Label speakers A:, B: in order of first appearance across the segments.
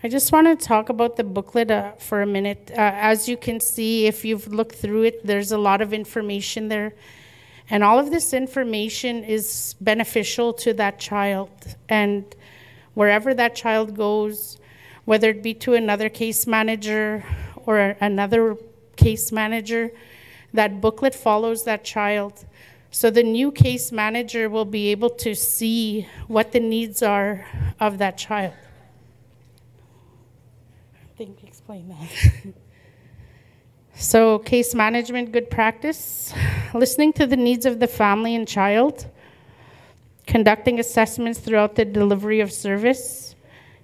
A: I just want to talk about the booklet for a minute. As you can see, if you've looked through it, there's a lot of information there. And all of this information is beneficial to that child. And wherever that child goes, whether it be to another case manager or another case manager, that booklet follows that child. So the new case manager will be able to see what the needs are of that child. I think we explained that. So case management, good practice, listening to the needs of the family and child, conducting assessments throughout the delivery of service,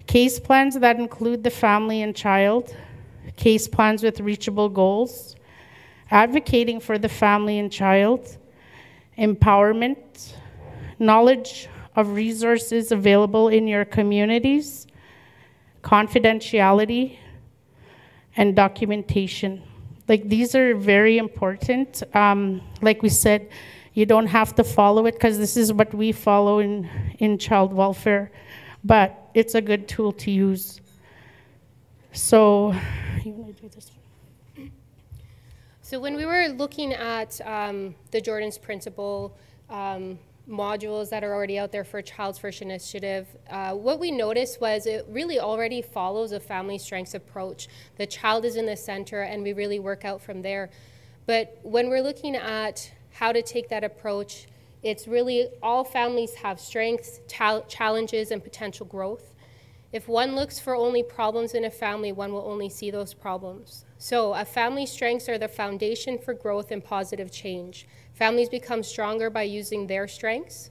A: case plans that include the family and child, case plans with reachable goals, advocating for the family and child, empowerment, knowledge of resources available in your communities, confidentiality, and documentation. Like, these are very important. Like we said, you don't have to follow it because this is what we follow in child welfare, but it's a good tool to use. So, you want to do this one?
B: So when we were looking at the Jordan's Principle modules that are already out there for Child's First Initiative, what we noticed was it really already follows a family strengths approach. The child is in the center and we really work out from there. But when we're looking at how to take that approach, it's really all families have strengths, challenges, and potential growth. If one looks for only problems in a family, one will only see those problems. So a family's strengths are the foundation for growth and positive change. Families become stronger by using their strengths.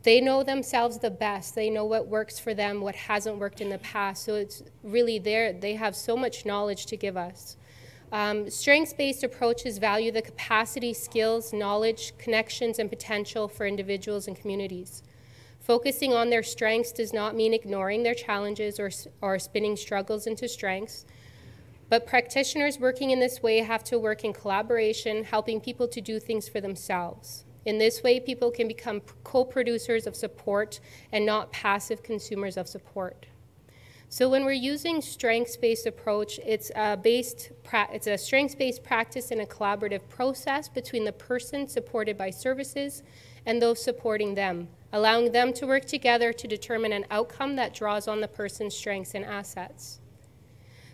B: They know themselves the best. They know what works for them, what hasn't worked in the past. So it's really there. They have so much knowledge to give us. Strengths-based approaches value the capacity, skills, knowledge, connections, and potential for individuals and communities. Focusing on their strengths does not mean ignoring their challenges or spinning struggles into strengths. But practitioners working in this way have to work in collaboration, helping people to do things for themselves. In this way, people can become co-producers of support and not passive consumers of support. So when we're using strengths-based approach, it's a strengths-based practice and a collaborative process between the person supported by services and those supporting them, allowing them to work together to determine an outcome that draws on the person's strengths and assets.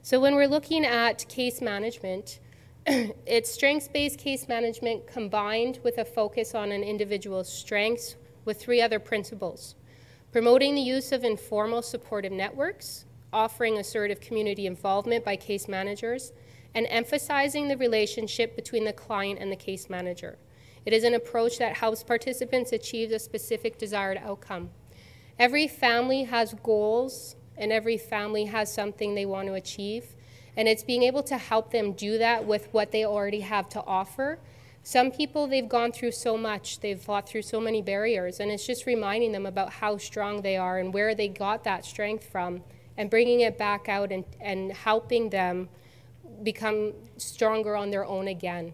B: So when we're looking at case management, it's strengths-based case management combined with a focus on an individual's strengths with 3 other principles: promoting the use of informal supportive networks, offering assertive community involvement by case managers, and emphasizing the relationship between the client and the case manager. It is an approach that helps participants achieve a specific desired outcome. Every family has goals, and every family has something they want to achieve, and it's being able to help them do that with what they already have to offer. Some people, they've gone through so much, they've fought through so many barriers, and it's just reminding them about how strong they are and where they got that strength from, and bringing it back out and helping them become stronger on their own again.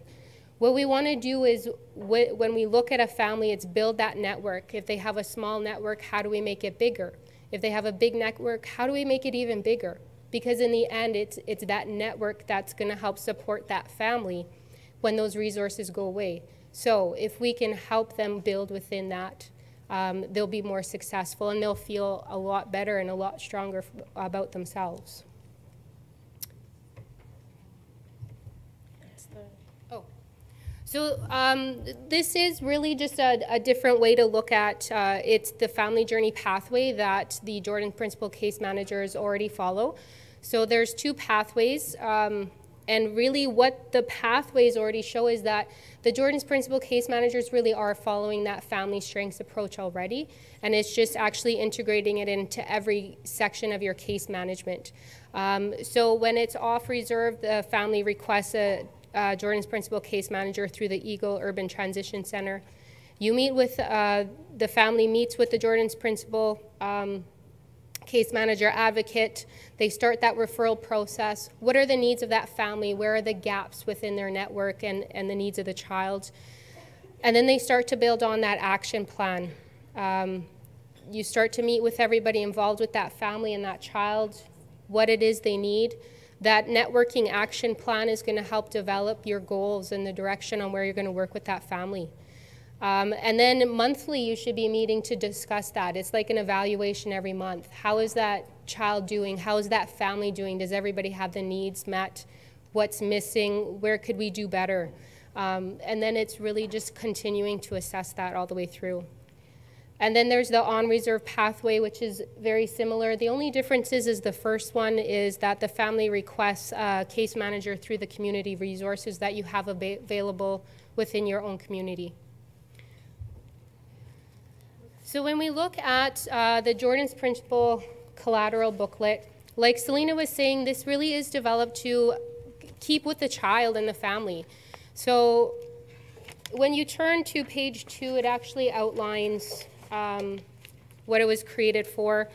B: What we want to do is, when we look at a family, it's build that network. If they have a small network, how do we make it bigger? If they have a big network, how do we make it even bigger? Because in the end, it's that network that's going to help support that family when those resources go away. So if we can help them build within that, they'll be more successful and they'll feel a lot better and a lot stronger about themselves. So this is really just a different way to look at it's the family journey pathway that the Jordan Principle case managers already follow. So there's 2 pathways, and really what the pathways already show is that the Jordan's Principle case managers really are following that family strengths approach already, and it's just actually integrating it into every section of your case management. So when it's off reserve, the family requests a Jordan's Principle case manager through the Eagle Urban Transition Center. You meet with, the family meets with the Jordan's Principle case manager advocate. They start that referral process. What are the needs of that family? Where are the gaps within their network and the needs of the child? And then they start to build on that action plan. You start to meet with everybody involved with that family and that child. what it is they need. That networking action plan is going to help develop your goals and the direction on where you're going to work with that family. And then monthly, you should be meeting to discuss that. It's like an evaluation every month. How is that child doing? How is that family doing? Does everybody have the needs met? What's missing? Where could we do better? And then it's really just continuing to assess that all the way through. And then there's the on-reserve pathway, which is very similar. The only difference is the first one is that the family requests a case manager through the community resources that you have available within your own community. So when we look at the Jordan's Principle collateral booklet, like Selena was saying, this really is developed to keep with the child and the family. So when you turn to page 2, it actually outlines what it was created for.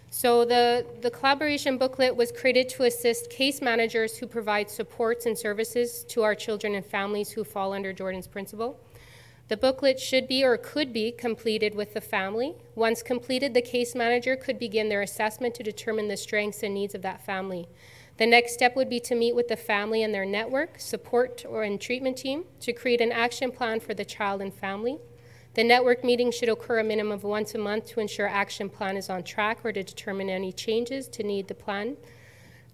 B: So the collaboration booklet was created to assist case managers who provide supports and services to our children and families who fall under Jordan's Principle. The booklet should be or could be completed with the family. Once completed, the case manager could begin their assessment to determine the strengths and needs of that family. The next step would be to meet with the family and their network, support, and treatment team to create an action plan for the child and family. The network meeting should occur a minimum of once a month to ensure action plan is on track or to determine any changes to need the plan.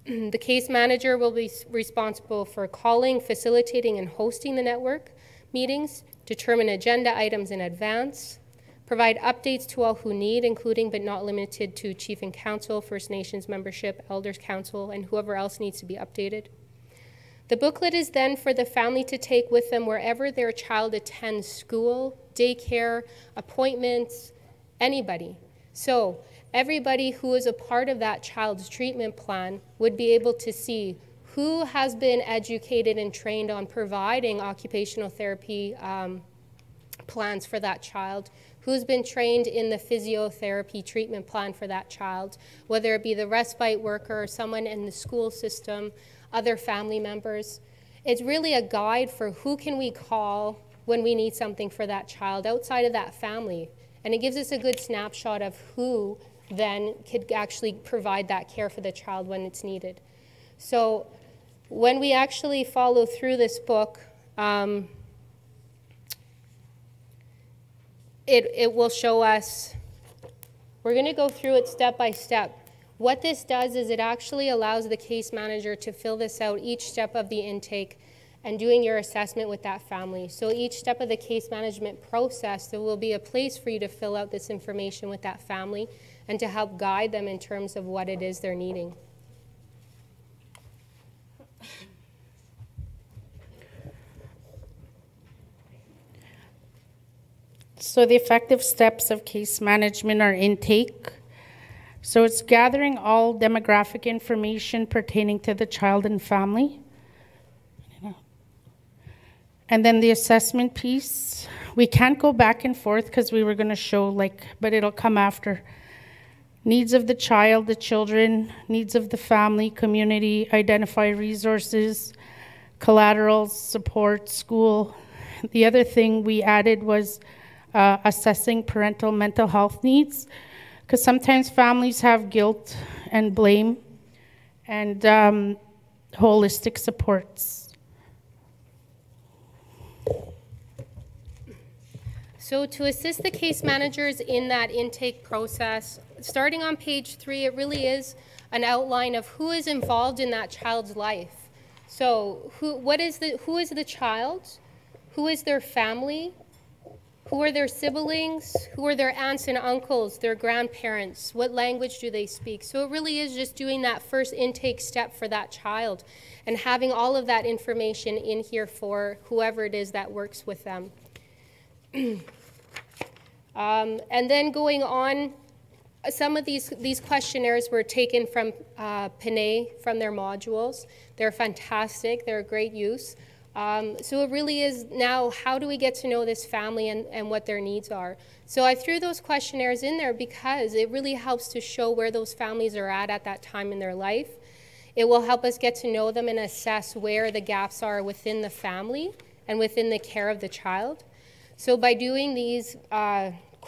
B: The case manager will be responsible for calling, facilitating, and hosting the network meetings, determine agenda items in advance, provide updates to all who need, including but not limited to Chief and Council, First Nations membership, Elders Council, and whoever else needs to be updated. The booklet is then for the family to take with them wherever their child attends school, daycare, appointments, anybody. So everybody who is a part of that child's treatment plan would be able to see who has been educated and trained on providing occupational therapy plans for that child, who's been trained in the physiotherapy treatment plan for that child, whether it be the respite worker or someone in the school system, other family members. It's really a guide for who can we call when we need something for that child outside of that family. And it gives us a good snapshot of who then could actually provide that care for the child when it's needed. So when we actually follow through this book, it will show us, we're going to go through it step by step. What this does is it actually allows the case manager to fill this out each step of the intake and doing your assessment with that family. So each step of the case management process, there will be a place for you to fill out this information with that family and to help guide them in terms of what it is they're needing.
A: So the effective steps of case management are intake. So it's gathering all demographic information pertaining to the child and family. And then the assessment piece, we can't go back and forth because we were going to show but it'll come after. Needs of the child, the children, needs of the family, community, identify resources, collaterals, support, school. The other thing we added was assessing parental mental health needs, because sometimes families have guilt and blame, and holistic supports.
B: So to assist the case managers in that intake process, starting on page 3, it really is an outline of who is involved in that child's life. So who is the child? Who is their family? Who are their siblings? Who are their aunts and uncles, their grandparents? What language do they speak? So it really is just doing that first intake step for that child and having all of that information in here for whoever it is that works with them. And then going on, some of these questionnaires were taken from Pinay, from their modules. They're fantastic. They're a great use. So it really is now, how do we get to know this family and what their needs are? So I threw those questionnaires in there because it really helps to show where those families are at that time in their life. It will help us get to know them and assess where the gaps are within the family and within the care of the child. So by doing these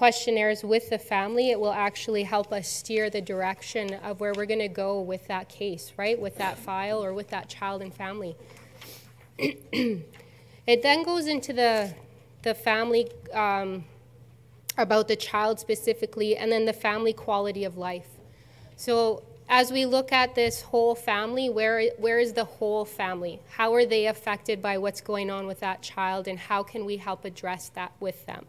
B: questionnaires with the family, it will actually help us steer the direction of where we're going to go with that case, right? With that file or with that child and family. It then goes into the family, about the child specifically, and then the family quality of life. So as we look at this whole family, where is the whole family? How are they affected by what's going on with that child, and how can we help address that with them?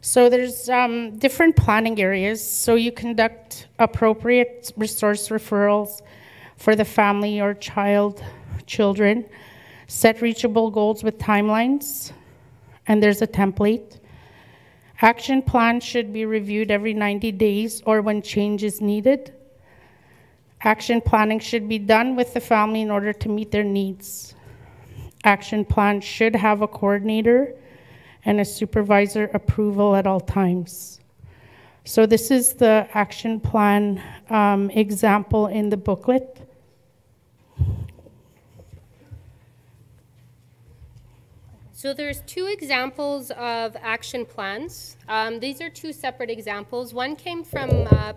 A: So there's different planning areas. So you conduct appropriate resource referrals for the family or children, set reachable goals with timelines, and there's a template. Action plans should be reviewed every 90 days or when change is needed. Action planning should be done with the family in order to meet their needs. Action plan should have a coordinator and a supervisor approval at all times. So this is the action plan example in the booklet.
B: So there's two examples of action plans. These are two separate examples. One came from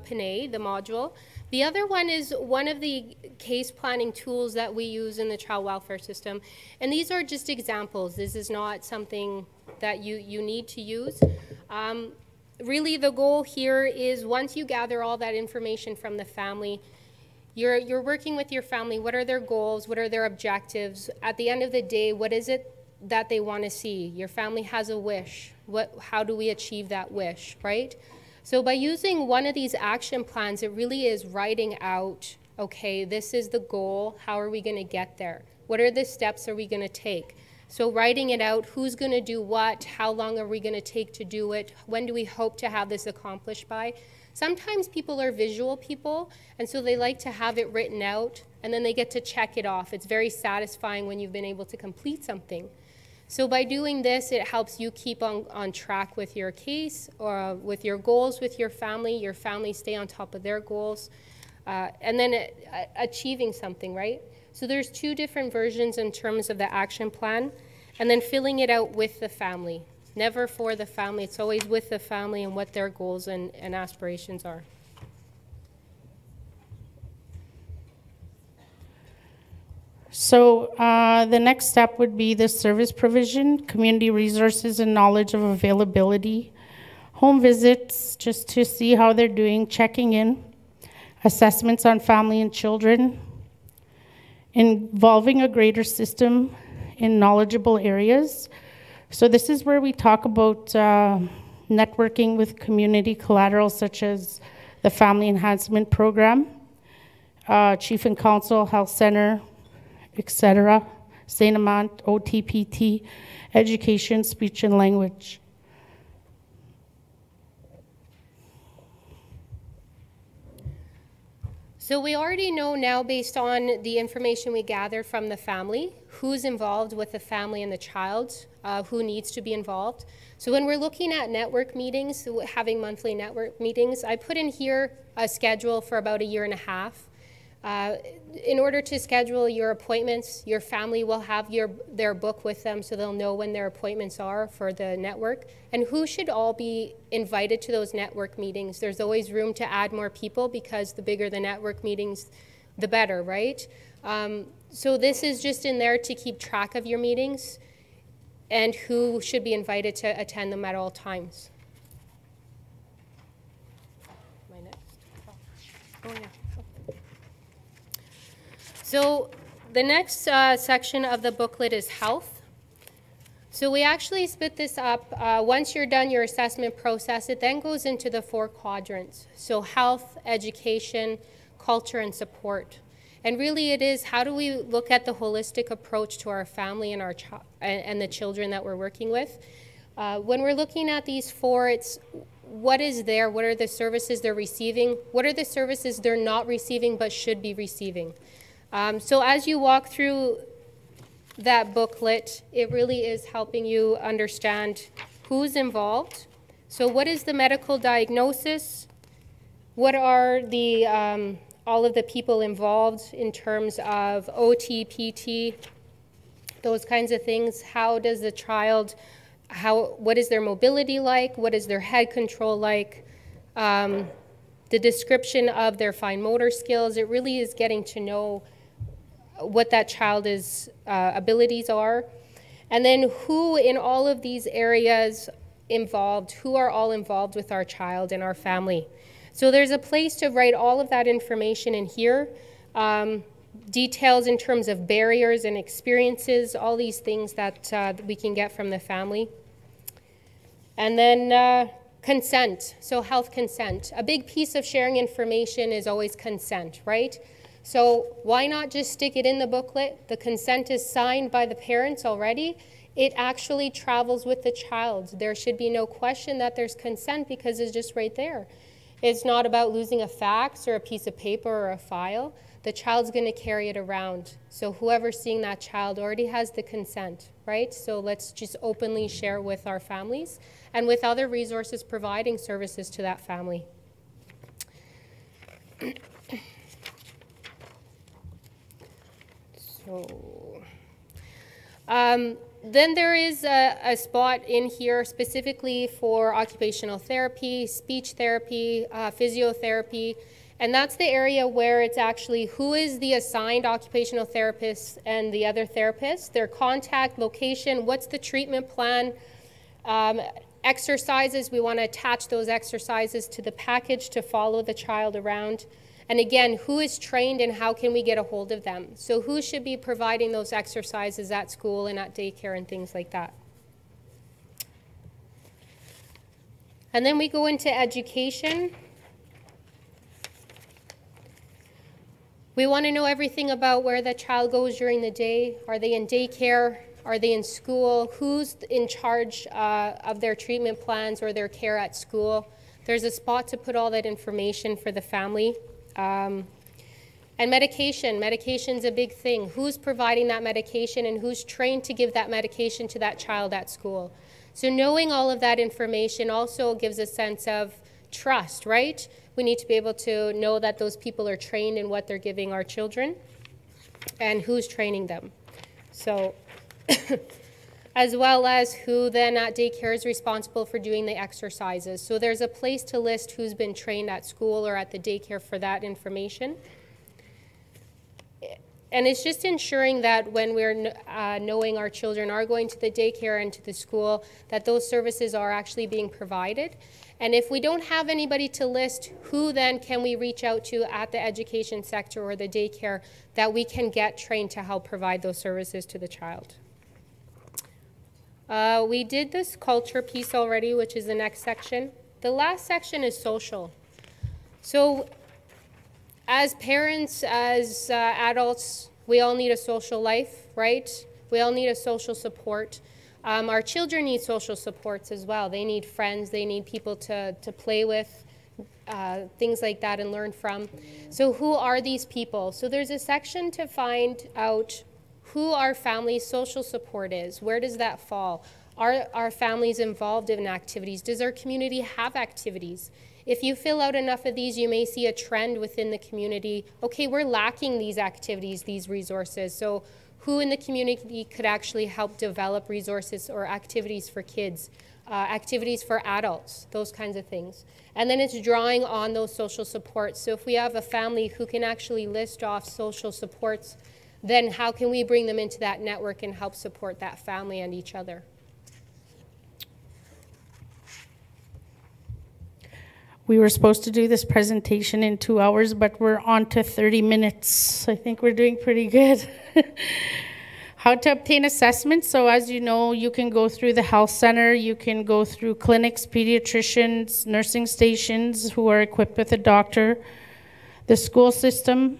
B: Panay, the module. The other one is one of the case planning tools that we use in the child welfare system. And these are just examples. This is not something that you need to use. Really, the goal here is once you gather all that information from the family, you're working with your family. What are their goals? What are their objectives? At the end of the day, what is it that they want to see? Your family has a wish. How do we achieve that wish, right? So by using one of these action plans, it really is writing out, okay, this is the goal. How are we going to get there? What are the steps are we going to take? So writing it out, who's going to do what? How long are we going to take to do it? When do we hope to have this accomplished by? Sometimes people are visual people, and so they like to have it written out, and then they get to check it off. It's very satisfying when you've been able to complete something. So by doing this, it helps you keep on track with your case or with your goals with your family stay on top of their goals, and then achieving something, right? So there's two different versions in terms of the action plan, and then filling it out with the family. Never for the family, it's always with the family and what their goals and aspirations are.
A: So the next step would be the service provision, community resources and knowledge of availability, home visits just to see how they're doing, checking in, assessments on family and children, involving a greater system in knowledgeable areas. So this is where we talk about networking with community collateral such as the Family Enhancement Program, Chief and Council Health Center, etc., St. Amant, OTPT, education, speech and language.
B: So we already know now, based on the information we gathered from the family, who's involved with the family and the child, who needs to be involved. So when we're looking at network meetings, having monthly network meetings, I put in here a schedule for about 1.5 years. In order to schedule your appointments, your family will have their book with them so they'll know when their appointments are for the network and who should all be invited to those network meetings. There's always room to add more people because the bigger the network meetings, the better, right? So this is just in there to keep track of your meetings and who should be invited to attend them at all times. Am I next? Oh, yeah. So the next section of the booklet is health. So we actually split this up. Once you're done your assessment process, it then goes into the 4 quadrants. So health, education, culture, and support. And really it is, how do we look at the holistic approach to our family and and the children that we're working with? When we're looking at these 4, it's what is there, what are the services they're receiving, what are the services they're not receiving but should be receiving. So as you walk through that booklet, it really is helping you understand who's involved. So what is the medical diagnosis? What are the all of the people involved in terms of OT, PT, those kinds of things. How does the child, what is their mobility like? What is their head control like? The description of their fine motor skills. It really is getting to know what that child's abilities are. And then who in all of these areas involved, who are all involved with our child and our family. So there's a place to write all of that information in here. Details in terms of barriers and experiences, all these things that we can get from the family. And then consent, so health consent. A big piece of sharing information is always consent, right? So why not just stick it in the booklet? The consent is signed by the parents already. It actually travels with the child. There should be no question that there's consent because it's just right there. It's not about losing a fax or a piece of paper or a file. The child's going to carry it around. So whoever's seeing that child already has the consent, right? So let's just openly share with our families and with other resources providing services to that family. So, then there is a spot in here specifically for occupational therapy, speech therapy, physiotherapy, and that's the area where it's actually who is the assigned occupational therapist and the other therapist, their contact, location, what's the treatment plan, exercises, we want to attach those exercises to the package to follow the child around. And again, who is trained and how can we get a hold of them? So who should be providing those exercises at school and at daycare and things like that? And then we go into education. We want to know everything about where the child goes during the day. Are they in daycare? Are they in school? Who's in charge of their treatment plans or their care at school? There's a spot to put all that information for the family. And medication. Medication's a big thing. Who's providing that medication and who's trained to give that medication to that child at school? So knowing all of that information also gives a sense of trust, right? We need to be able to know that those people are trained in what they're giving our children and who's training them. So, as well as who then at daycare is responsible for doing the exercises. So there's a place to list who's been trained at school or at the daycare for that information. And it's just ensuring that when we're knowing our children are going to the daycare and to the school, that those services are actually being provided. And if we don't have anybody to list, who then can we reach out to at the education sector or the daycare that we can get trained to help provide those services to the child? We did this culture piece already, which is the next section. The last section is social. So as parents, as adults, we all need a social life, right? We all need a social support. Our children need social supports as well. They need friends, they need people to play with, things like that and learn from. So who are these people? So there's a section to find out who our family's social support is. Where does that fall? Are our families involved in activities? Does our community have activities? If you fill out enough of these, you may see a trend within the community. Okay, we're lacking these activities, these resources. So who in the community could actually help develop resources or activities for kids, activities for adults, those kinds of things. And then it's drawing on those social supports. So if we have a family who can actually list off social supports, then how can we bring them into that network and help support that family and each other?
A: We were supposed to do this presentation in 2 hours, but we're on to 30 minutes. I think we're doing pretty good. How to obtain assessments. So as you know, you can go through the health center, you can go through clinics, pediatricians, nursing stations who are equipped with a doctor, the school system.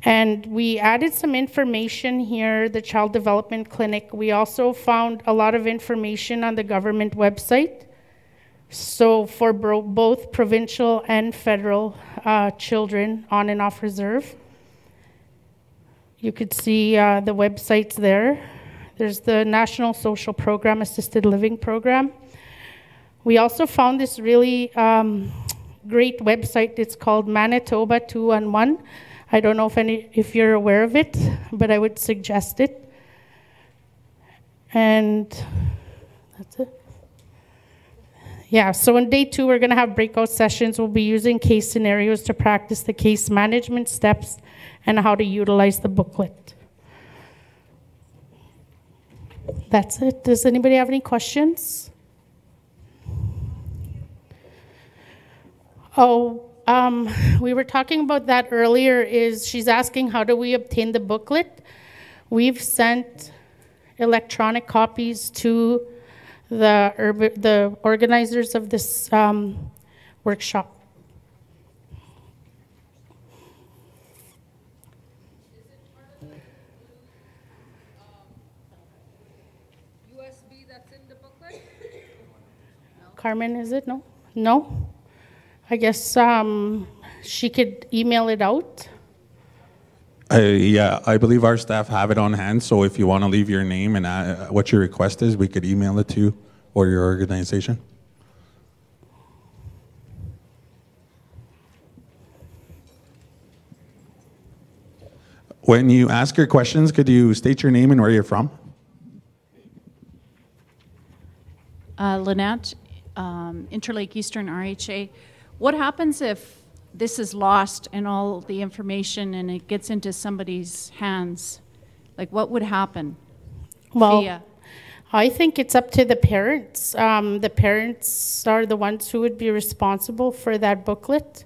A: And we added some information here, the Child Development Clinic. We also found a lot of information on the government website. So for both provincial and federal children on and off reserve. You could see the websites there. There's the National Social Program, Assisted Living Program. We also found this really great website. It's called Manitoba 211. I don't know if you're aware of it, but I would suggest it. And that's it. Yeah, so in day 2, we're going to have breakout sessions. We'll be using case scenarios to practice the case management steps and how to utilize the booklet. That's it. Does anybody have any questions? Oh, we were talking about that earlier. She's asking, how do we obtain the booklet? We've sent electronic copies to the organizers of this workshop.
C: Is it part of the USB that's in the booklet? No.
A: Carmen, is it? No? No? I guess she could email it out.
D: Yeah, I believe our staff have it on hand, so if you want to leave your name and what your request is, we could email it to you or your organization. When you ask your questions, could you state your name and where you're from?
E: Lynette, Interlake Eastern RHA. What happens if this is lost and all the information and it gets into somebody's hands? Like, what would happen?
A: Well, I think it's up to the parents. The parents are the ones who would be responsible for that booklet.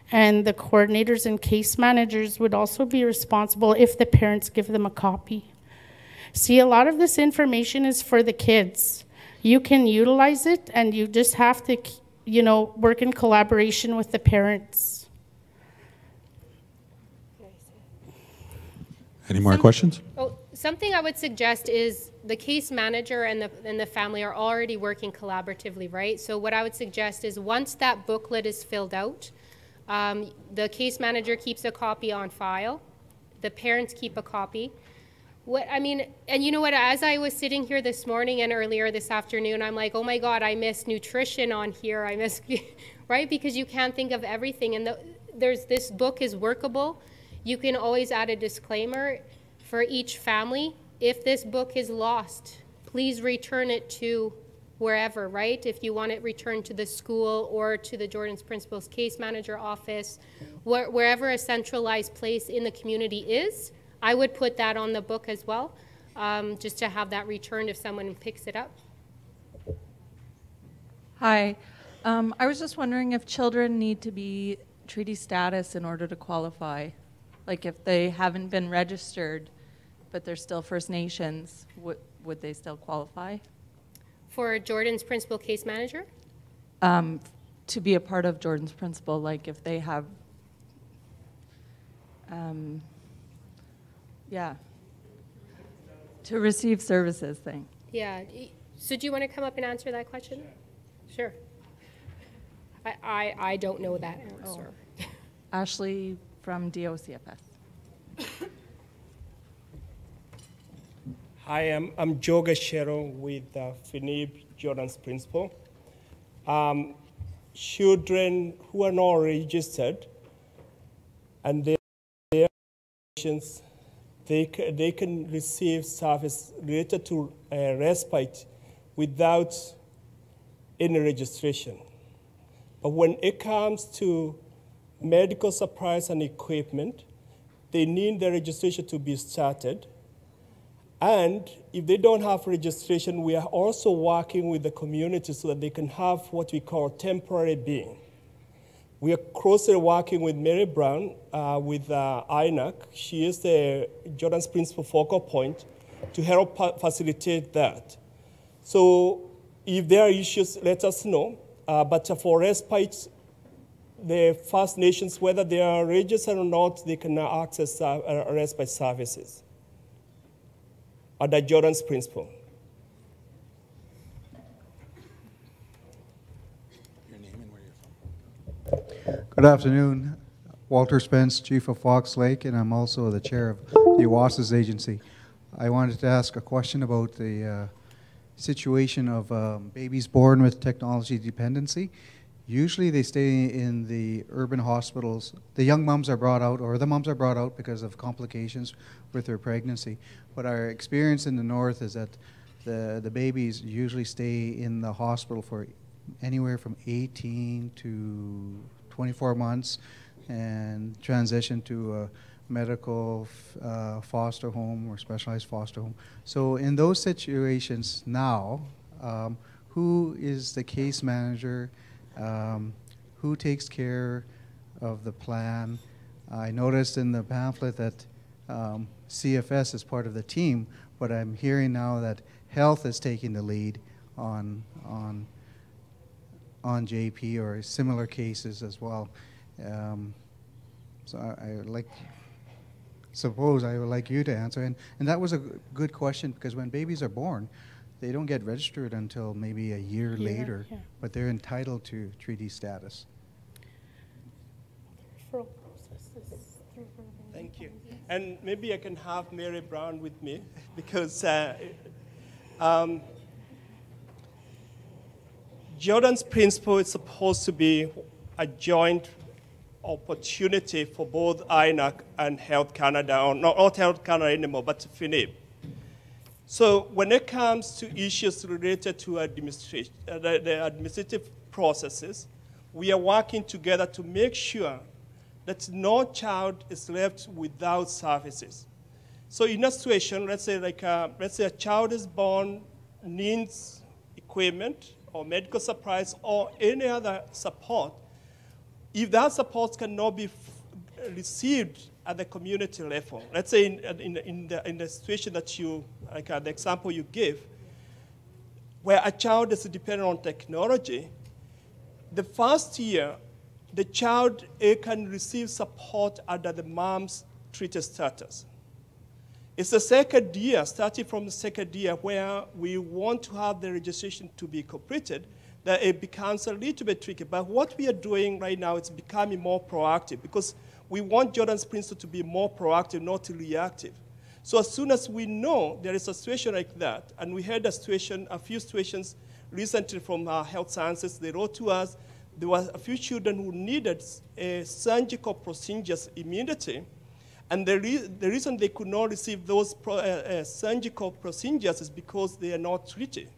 A: And the coordinators and case managers would also be responsible if the parents give them a copy. See, a lot of this information is for the kids. You can utilize it, and you just have to, work in collaboration with the parents.
D: Any more questions?
B: Oh, something I would suggest is the case manager and the family are already working collaboratively, right? So what I would suggest is once that booklet is filled out, the case manager keeps a copy on file. The parents keep a copy. And you know what, as I was sitting here this morning and earlier this afternoon, I'm like, oh my God, I miss nutrition on here. I miss, right? Because you can't think of everything. And this book is workable. You can always add a disclaimer for each family. If this book is lost, please return it to wherever, right? If you want it returned to the school or to the Jordan's Principal's case manager office, wherever a centralized place in the community is, I would put that on the book as well, just to have that returned if someone picks it up.
F: Hi. I was just wondering if children need to be treaty status in order to qualify. Like if they haven't been registered, but they're still First Nations, would they still qualify?
B: For Jordan's Principal case manager?
F: To be a part of Jordan's Principal, like if they have, to receive services thing.
B: Yeah. So do you want to come up and answer that question? Sure. I don't know that answer.
F: Oh. Ashley from DOCFS.
G: Hi, I'm Joe Gashero with FINIB, Jordan's Principal. Children who are not registered and their patients, they can receive service related to respite without any registration. But when it comes to medical supplies and equipment, they need the registration to be started. And if they don't have registration, we are also working with the community so that they can have what we call temporary being. We are closely working with Mary Brown, with INAC. She is the Jordan's Principal focal point to help facilitate that. So if there are issues, let us know. But for respite, the First Nations, whether they are registered or not, they can access respite services under Jordan's Principal.
D: Your name and where you're from.
H: Good afternoon. Walter Spence, Chief of Fox Lake, and I'm also the chair of the OASIS agency. I wanted to ask a question about the situation of babies born with technology dependency. Usually they stay in the urban hospitals. The young moms are brought out, or the moms are brought out because of complications with their pregnancy. But our experience in the north is that the babies usually stay in the hospital for anywhere from 18 to 24 months and transition to a medical foster home or specialized foster home. So in those situations now, who is the case manager? Who takes care of the plan? I noticed in the pamphlet that CFS is part of the team, but I'm hearing now that health is taking the lead on JP or similar cases as well. So I would suppose I would like you to answer. And that was a good question, because when babies are born, they don't get registered until maybe a year later,
A: yeah.
H: but they're entitled to treaty status.
G: Thank you. And maybe I can have Mary Brown with me, because Jordan's principle is supposed to be a joint opportunity for both INAC and Health Canada, or not Health Canada anymore, but FINIP. So when it comes to issues related to administration, the administrative processes, we are working together to make sure that no child is left without services. So in a situation, let's say a child is born, needs equipment or medical supplies or any other support. If that support cannot be received at the community level, let's say in the situation that you, like the example you gave, where a child is dependent on technology, the first year, the child can receive support under the mom's treated status. It's the second year, starting from the second year, where we want to have the registration to be completed, that it becomes a little bit tricky. But what we are doing right now is becoming more proactive, because we want Jordan's principle to be more proactive, not reactive. So as soon as we know there is a situation like that, and we had a few situations recently from health sciences, they wrote to us, there were a few children who needed surgical procedures immediately. And the reason they could not receive those surgical procedures is because they are not treated.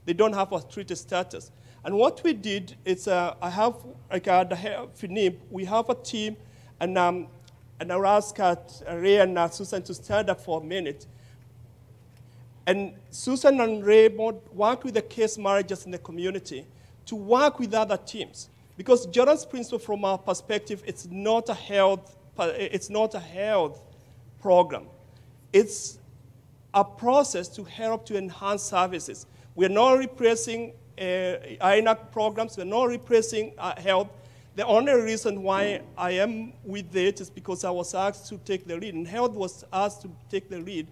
G: They don't have a treated status. And what we did is, I have, like at the FINIP, we have a team, and I asked Ray and Susan to stand up for a minute. And Susan and Ray worked with the case managers in the community to work with other teams. Because Jordan's principle, from our perspective, it's not a health program. It's a process to help to enhance services. We're not replacing INAC programs. We're not replacing health. The only reason why I am with it is because I was asked to take the lead, and health was asked to take the lead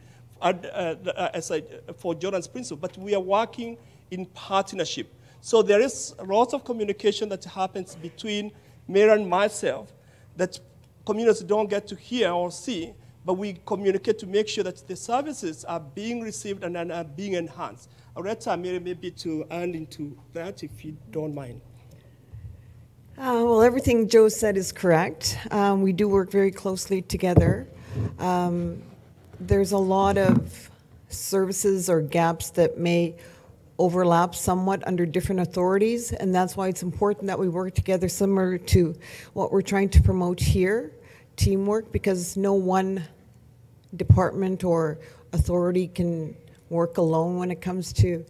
G: for Jordan's principle. But we are working in partnership. So there is lots of communication that happens between Mary and myself that communities don't get to hear or see, but we communicate to make sure that the services are being received and are being enhanced. I'll let Mary maybe to add into that, if you don't mind.
I: Well, everything Joe said is correct. We do work very closely together. There's a lot of services or gaps that may overlap somewhat under different authorities, and that's why it's important that we work together, similar to what we're trying to promote here, teamwork, because no one department or authority can work alone when it comes to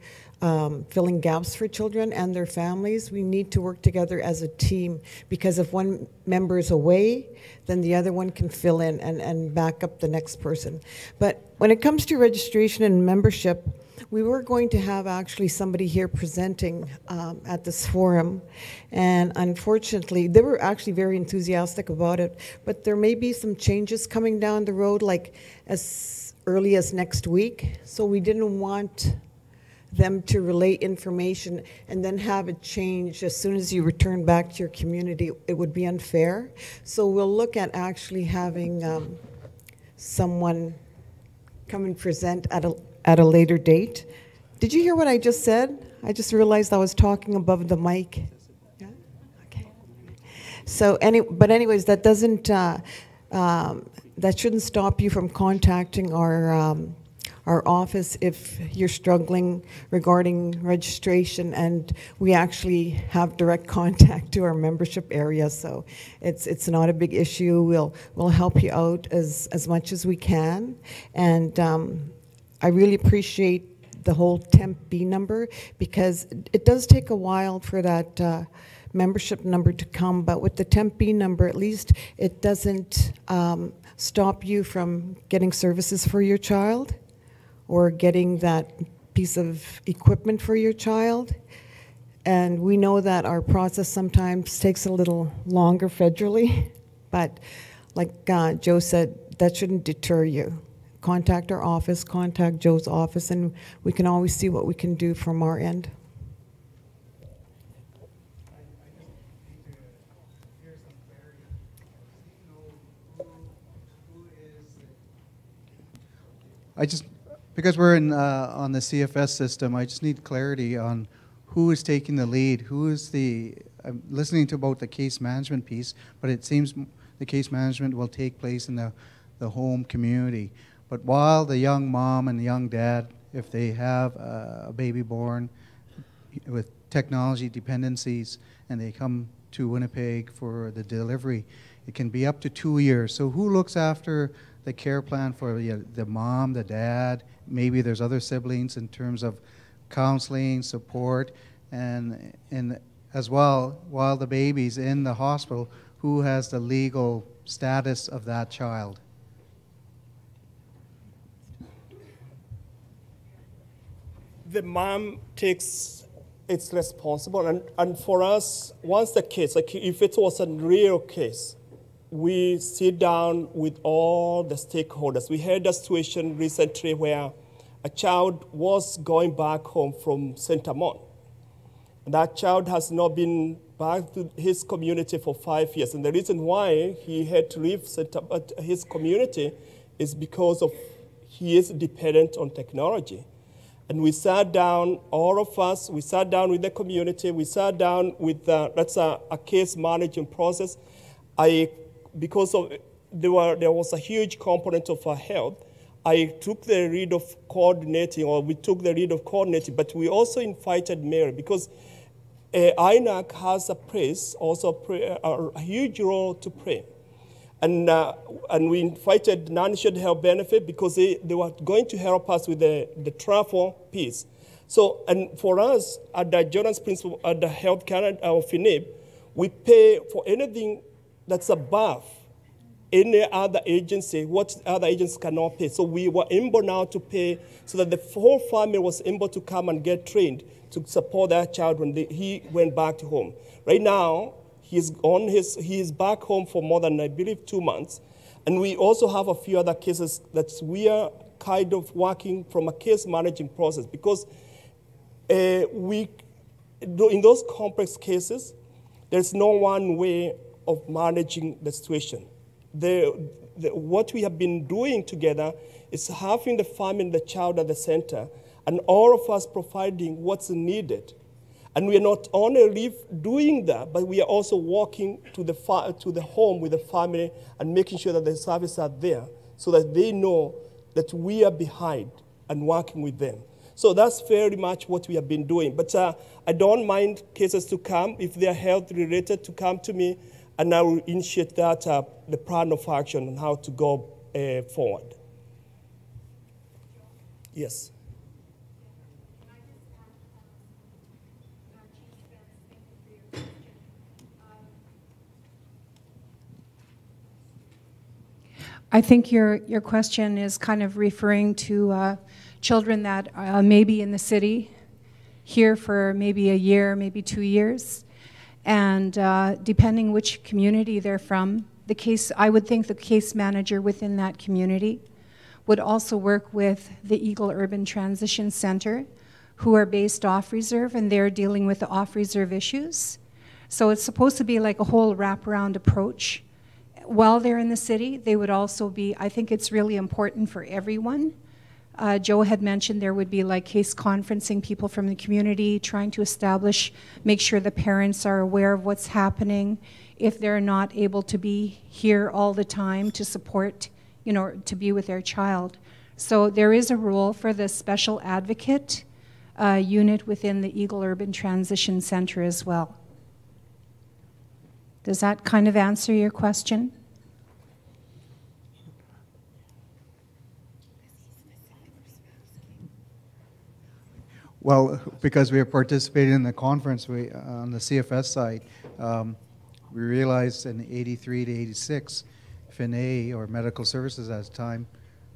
I: filling gaps for children and their families. We need to work together as a team, because if one member is away, then the other one can fill in and back up the next person. But when it comes to registration and membership, we were going to have actually somebody here presenting at this forum, and unfortunately, they were actually very enthusiastic about it, but there may be some changes coming down the road, like as early as next week, so we didn't want them to relay information and then have it change as soon as you return back to your community. It would be unfair. So we'll look at actually having someone come and present at a later date. Did you hear what I just said? I just realized I was talking above the mic. Yeah? Okay. So anyways, that doesn't that shouldn't stop you from contacting our our office if you're struggling regarding registration, and we actually have direct contact to our membership area, so it's not a big issue. We'll help you out as much as we can, and I really appreciate the whole temp B number, because it does take a while for that membership number to come, but with the temp B number, at least it doesn't stop you from getting services for your child or getting that piece of equipment for your child. And we know that our process sometimes takes a little longer federally, but like Joe said, that shouldn't deter you. Contact our office, contact Joe's office, and we can always see what we can do from our end.
H: Because we're on the CFS system, I just need clarity on who is taking the lead, I'm listening to about the case management piece, but it seems the case management will take place in the home community. But while the young mom and the young dad, if they have a baby born with technology dependencies and they come to Winnipeg for the delivery, it can be up to 2 years. So who looks after the care plan for the mom, the dad, maybe there's other siblings in terms of counseling, support, and as well, while the baby's in the hospital, who has the legal status of that child?
G: The mom takes its responsible, and for us, once the case, like if it was a real case, we sit down with all the stakeholders. We had a situation recently where a child was going back home from St. Amant. That child has not been back to his community for 5 years, and the reason why he had to leave his community is because of he is dependent on technology. And we sat down, all of us, we sat down with the community, we sat down with, that's a case management process. Because there was a huge component of our health, I took the lead of coordinating, or we took the lead of coordinating, but we also invited Mary, because INAC has a place, also a huge role to play. And we invited non-shared health benefit because they were going to help us with the travel piece. So, and for us, at the Jordan's Principle, at the Health Canada of FINIP, we pay for anything that's above any other agency, what other agencies cannot pay. So we were able now to pay so that the whole family was able to come and get trained to support that child when he went back to home. Right now, he is back home for more than, I believe, 2 months. And we also have a few other cases that we are kind of working from a case managing process, because in those complex cases, there's no one way of managing the situation. What we have been doing together is having the family and the child at the center, and all of us providing what's needed. And we are not only doing that, but we are also walking to the home with the family and making sure that the services are there so that they know that we are behind and working with them. So that's very much what we have been doing. But I don't mind cases to come, if they are health related, to come to me, and I will initiate that, the plan of action on how to go forward. Yes.
J: I think your question is kind of referring to children that may be in the city here for maybe a year, maybe 2 years. And depending which community they're from, I would think the case manager within that community would also work with the Eagle Urban Transition Center, who are based off reserve, and they're dealing with the off reserve issues. So it's supposed to be like a whole wraparound approach. While they're in the city, they would also be, I think it's really important for everyone. Joe had mentioned there would be like case conferencing, people from the community trying to establish, make sure the parents are aware of what's happening. If they're not able to be here all the time to support, to be with their child. So there is a role for the special advocate unit within the Eagle Urban Transition Center as well. Does that kind of answer your question?
H: Well, because we have participated in the conference on the CFS side, we realized in 83 to 86, FINA, or Medical Services at the time,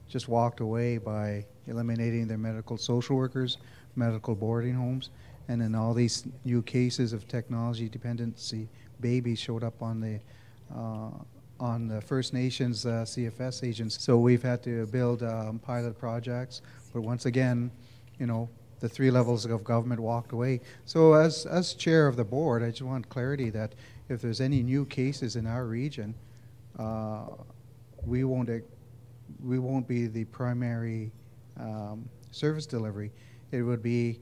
H: just walked away by eliminating their medical social workers, medical boarding homes, and then all these new cases of technology dependency babies showed up on the First Nations CFS agents. So we've had to build pilot projects, but once again, you know, the three levels of government walked away. So as chair of the board, I just want clarity that if there's any new cases in our region, we won't be the primary service delivery. It would be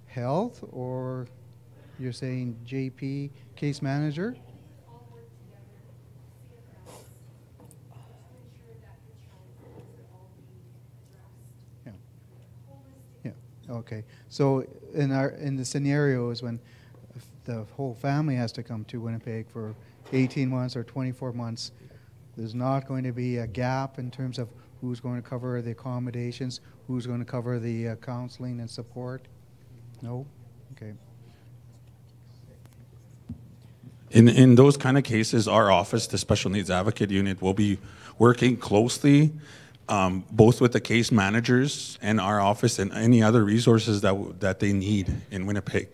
H: health, or you're saying JP case manager? Okay, so in the scenarios when the whole family has to come to Winnipeg for 18 months or 24 months, there's not going to be a gap in terms of who's going to cover the accommodations, who's going to cover the counseling and support? No? Okay.
D: In those kind of cases, our office, the Special Needs Advocate Unit, will be working closely both with the case managers and our office and any other resources that they need in Winnipeg.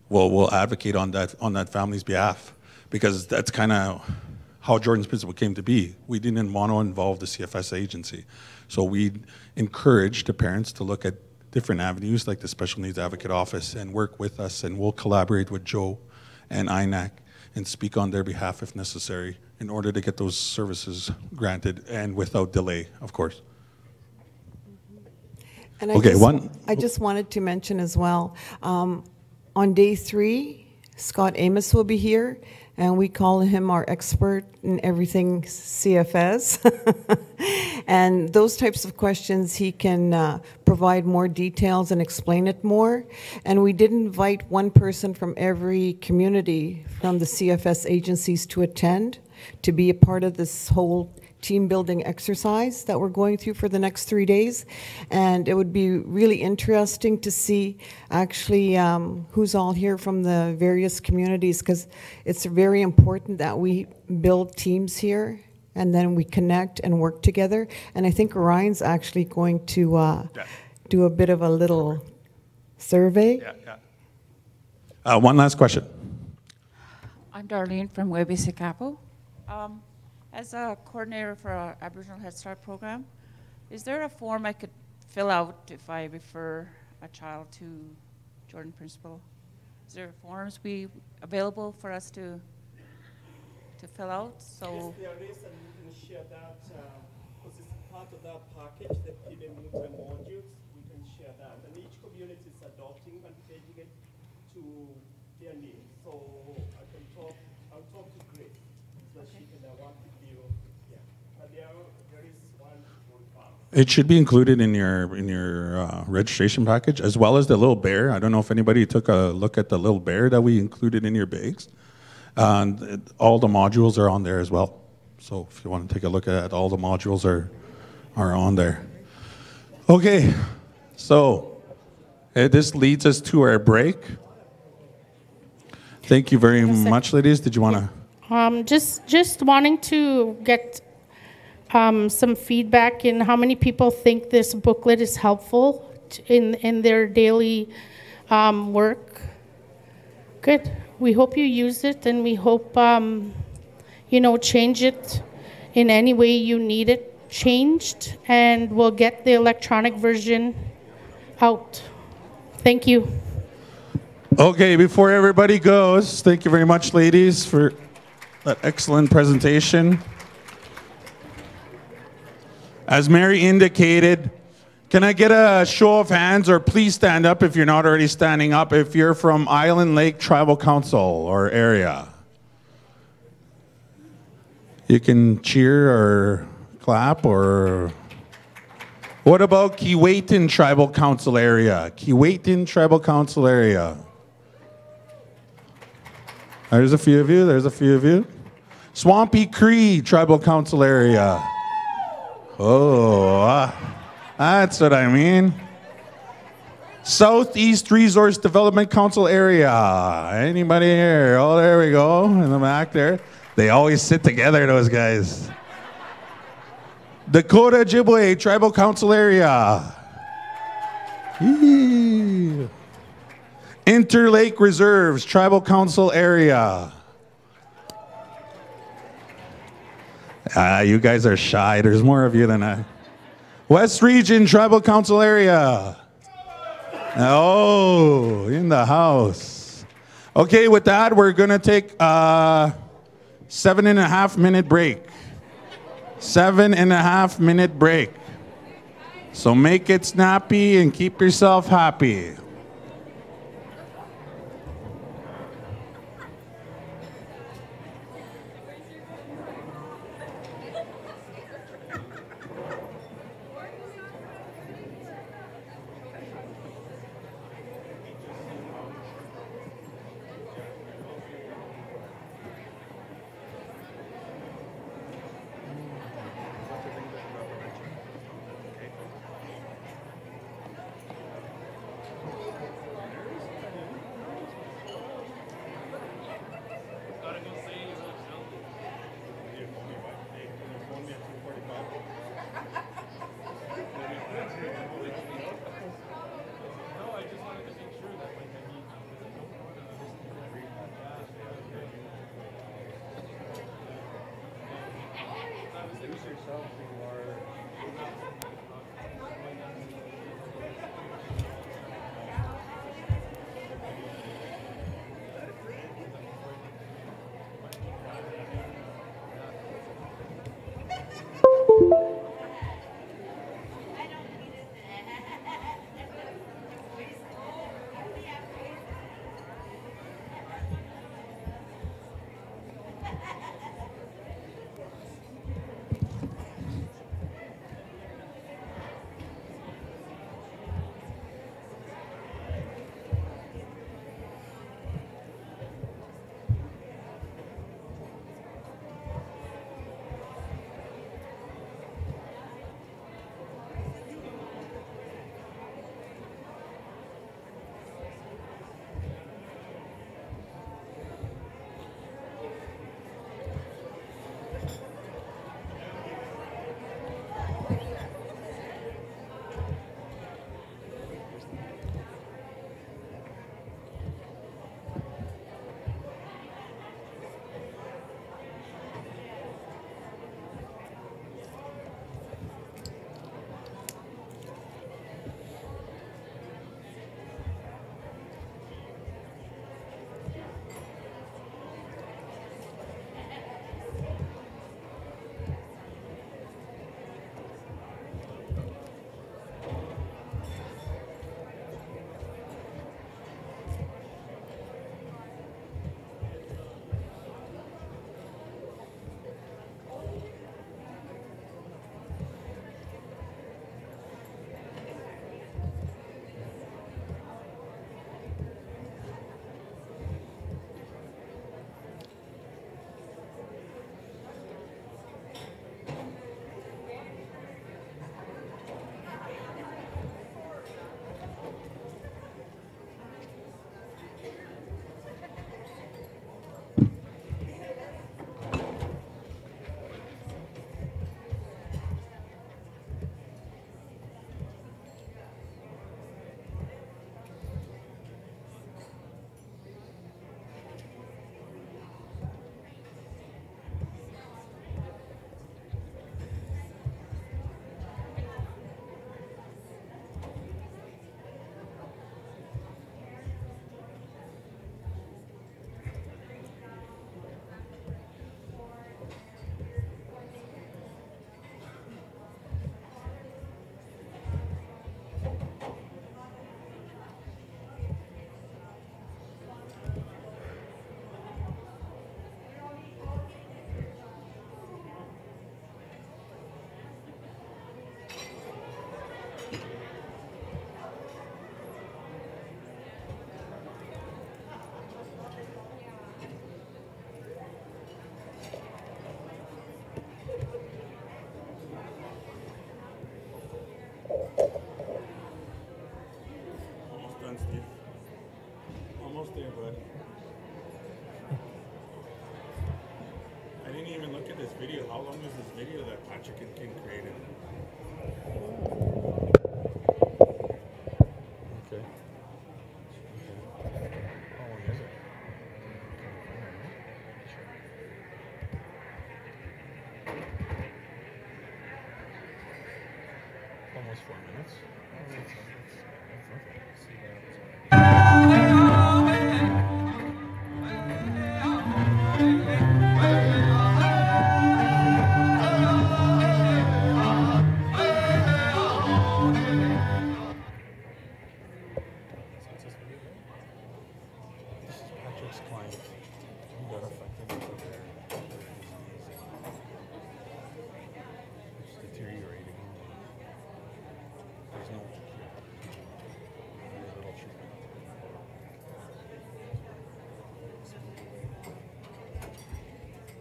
D: We'll advocate on that family's behalf, because that's kind of how Jordan's Principle came to be. We didn't want to involve the CFS agency. So we encouraged the parents to look at different avenues like the Special Needs Advocate Office and work with us, and we'll collaborate with Joe and INAC and speak on their behalf if necessary in order to get those services granted and without delay, of course.
I: And
D: Okay,
I: I just wanted to mention as well, on day 3, Scott Amos will be here, and we call him our expert in everything CFS. And those types of questions, he can provide more details and explain it more. And we did invite one person from every community from the CFS agencies to attend, to be a part of this whole team building exercise that we're going through for the next 3 days. And it would be really interesting to see actually who's all here from the various communities, because it's very important that we build teams here and then we connect and work together. And I think Ryan's actually going to do a bit of a little survey.
D: One last question.
K: I'm Darlene from Webby-Sikapo. As a coordinator for our Aboriginal Head Start program, is there a form I could fill out if I refer a child to Jordan Principle? Is there forms available for us to fill out? So
G: yes, there is, and you can share that because it's part of that package, the hidden modules. We can share that, and each community is adopting and taking it to their needs. So I'll talk to Grace so she can work with you. Yeah, but there is one file.
D: It should be included in your registration package, as well as the little bear. I don't know if anybody took a look at the little bear that we included in your bags. All the modules are on there as well. So if you want to take a look at it, all the modules are on there. Okay, so this leads us to our break. Thank you very much, ladies. Did you want to?
A: Just wanting to get some feedback in how many people think this booklet is helpful in their daily work. Good. We hope you use it, and we hope, change it in any way you need it changed, and we'll get the electronic version out. Thank you.
D: Okay, before everybody goes, thank you very much, ladies, for that excellent presentation. As Mary indicated, can I get a show of hands, or please stand up if you're not already standing up, if you're from Island Lake Tribal Council or area? You can cheer or clap or What about Keewatin Tribal Council area? Keewatin Tribal Council area. There's a few of you. There's a few of you. Swampy Cree Tribal Council area. Oh, that's what I mean. Southeast Resource Development Council area. Anybody here? Oh, there we go. In the back there. They always sit together, those guys. Dakota Ojibwe Tribal Council area. Yee. Interlake Reserves Tribal Council area. You guys are shy. There's more of you than I. West Region Tribal Council area. Oh, in the house. Okay, with that, we're going to take a 7.5 minute break. 7.5 minute break. So make it snappy and keep yourself happy. How long is this video that Patrick and King created? Okay. How long is it? Almost 4 minutes. That's This is Patrick's client who got affected with their disease. It's deteriorating. There's no cure. Very little treatment.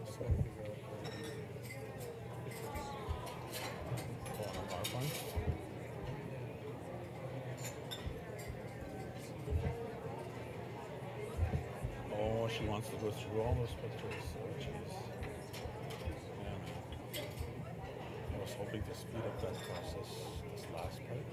D: So go on a PowerPoint. Oh, she wants to go through all those pictures. Oh, jeez. Yeah, man. I was hoping to speed up that process, this last part.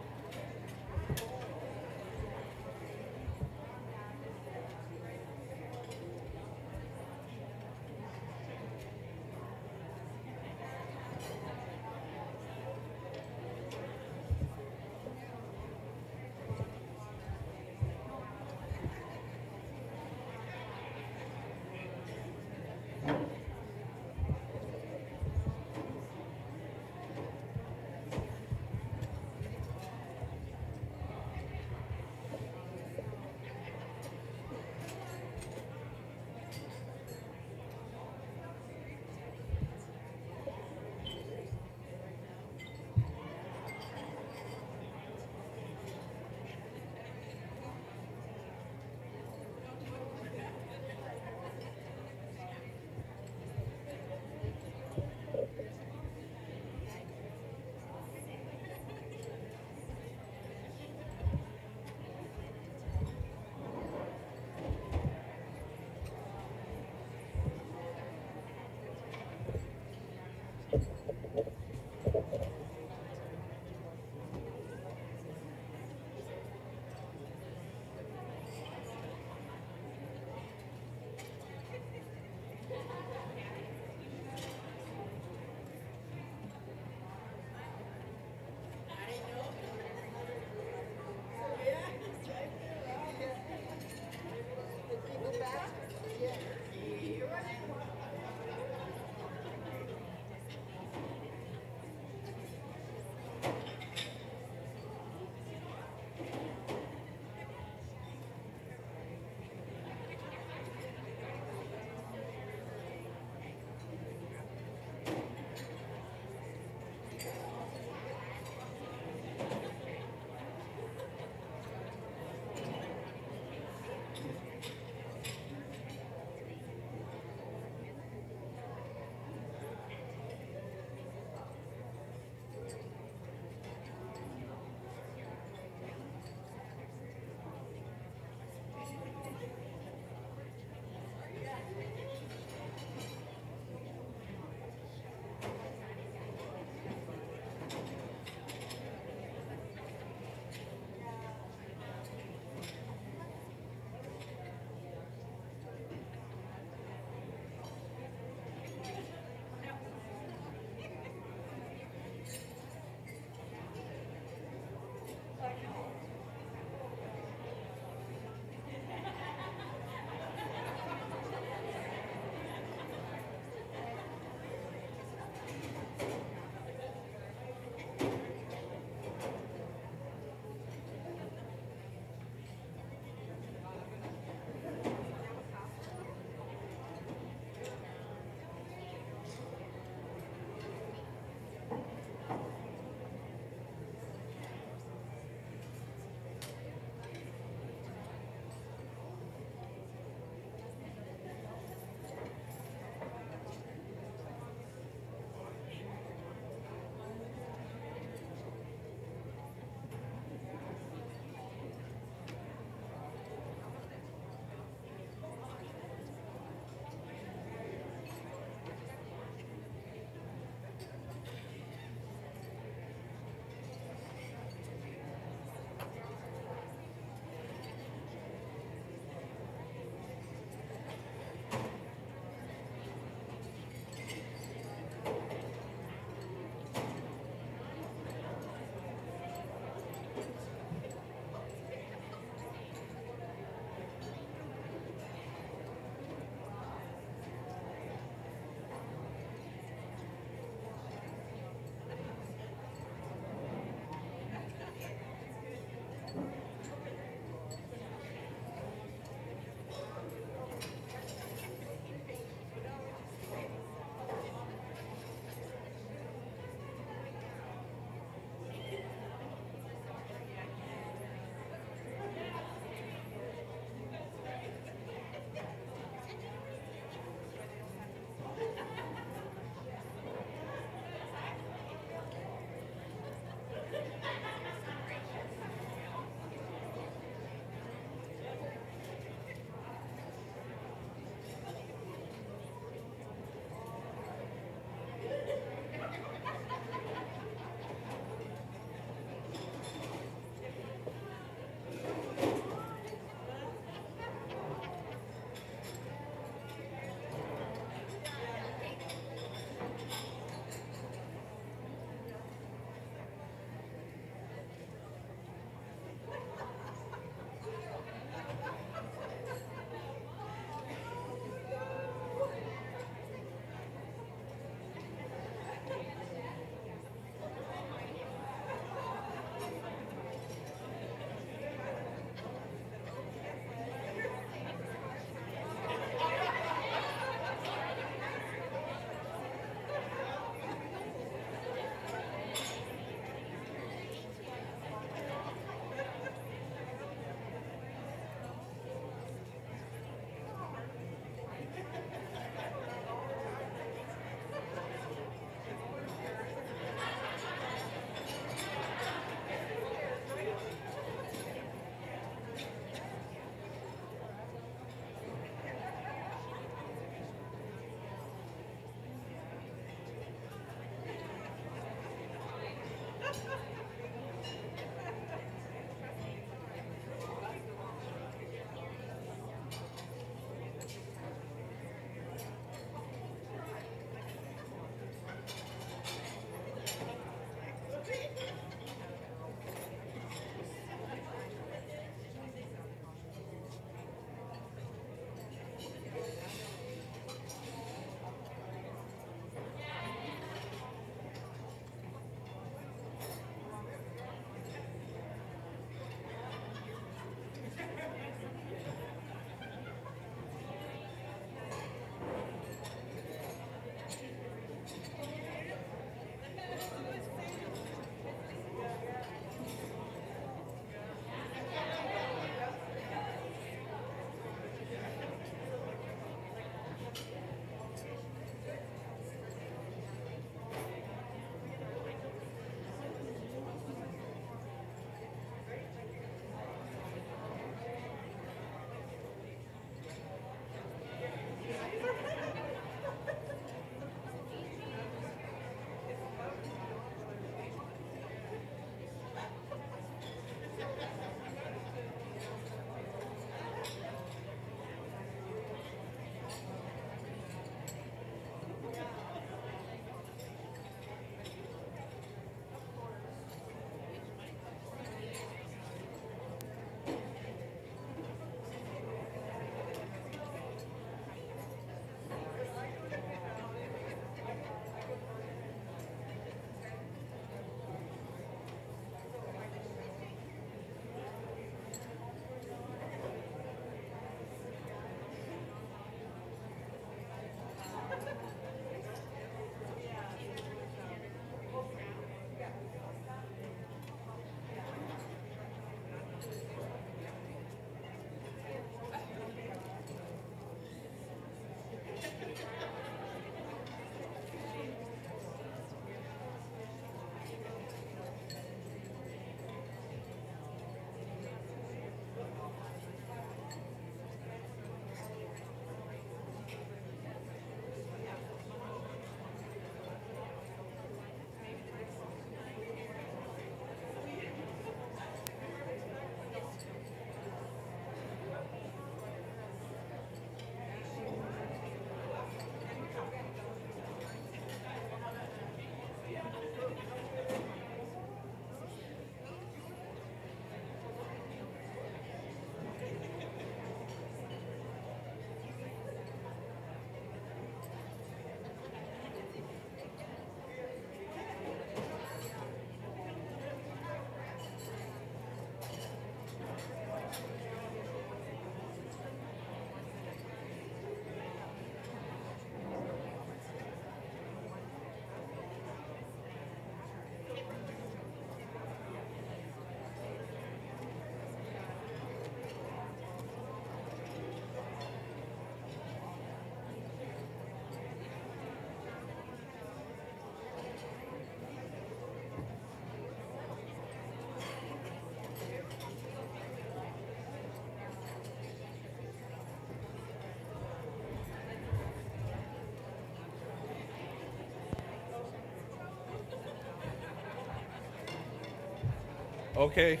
D: Okay.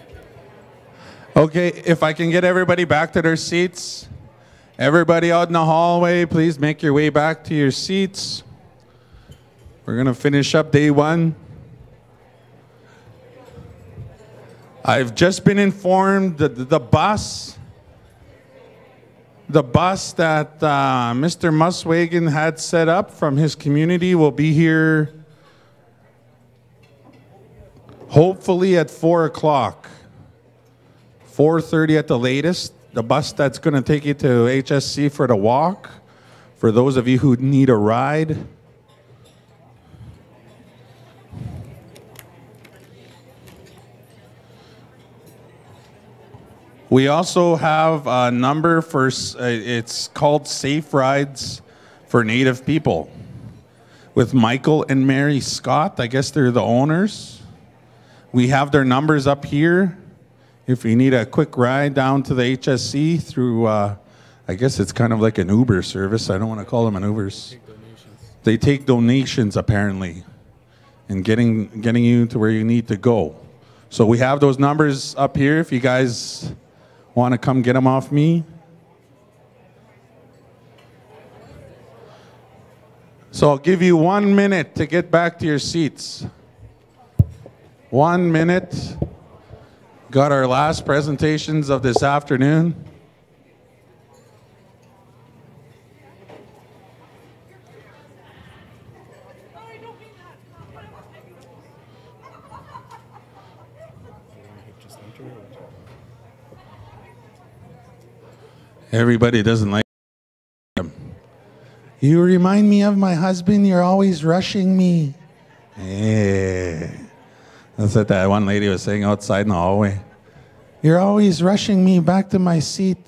D: Okay, if I can get everybody back to their seats. Everybody out in the hallway, please make your way back to your seats. We're going to finish up day one. I've just been informed that the bus that Mr. Muswagon had set up from his community will be here hopefully at 4 o'clock, 4:30 at the latest. The bus that's going to take you to HSC for the walk, for those of you who need a ride. We also have a number for, it's called Safe Rides for Native People, with Michael and Mary Scott. I guess they're the owners. We have their numbers up here. If you need a quick ride down to the HSC through, I guess it's kind of like an Uber service. I don't want to call them an Ubers. They take donations apparently, and getting you to where you need to go. So we have those numbers up here if you guys want to come get them off me. So I'll give you 1 minute to get back to your seats. 1 minute. Got our last presentations of this afternoon. Everybody doesn't like him. You remind me of my husband. You're always rushing me. Hey. That's what that one lady was saying outside in the hallway. You're always rushing me back to my seat.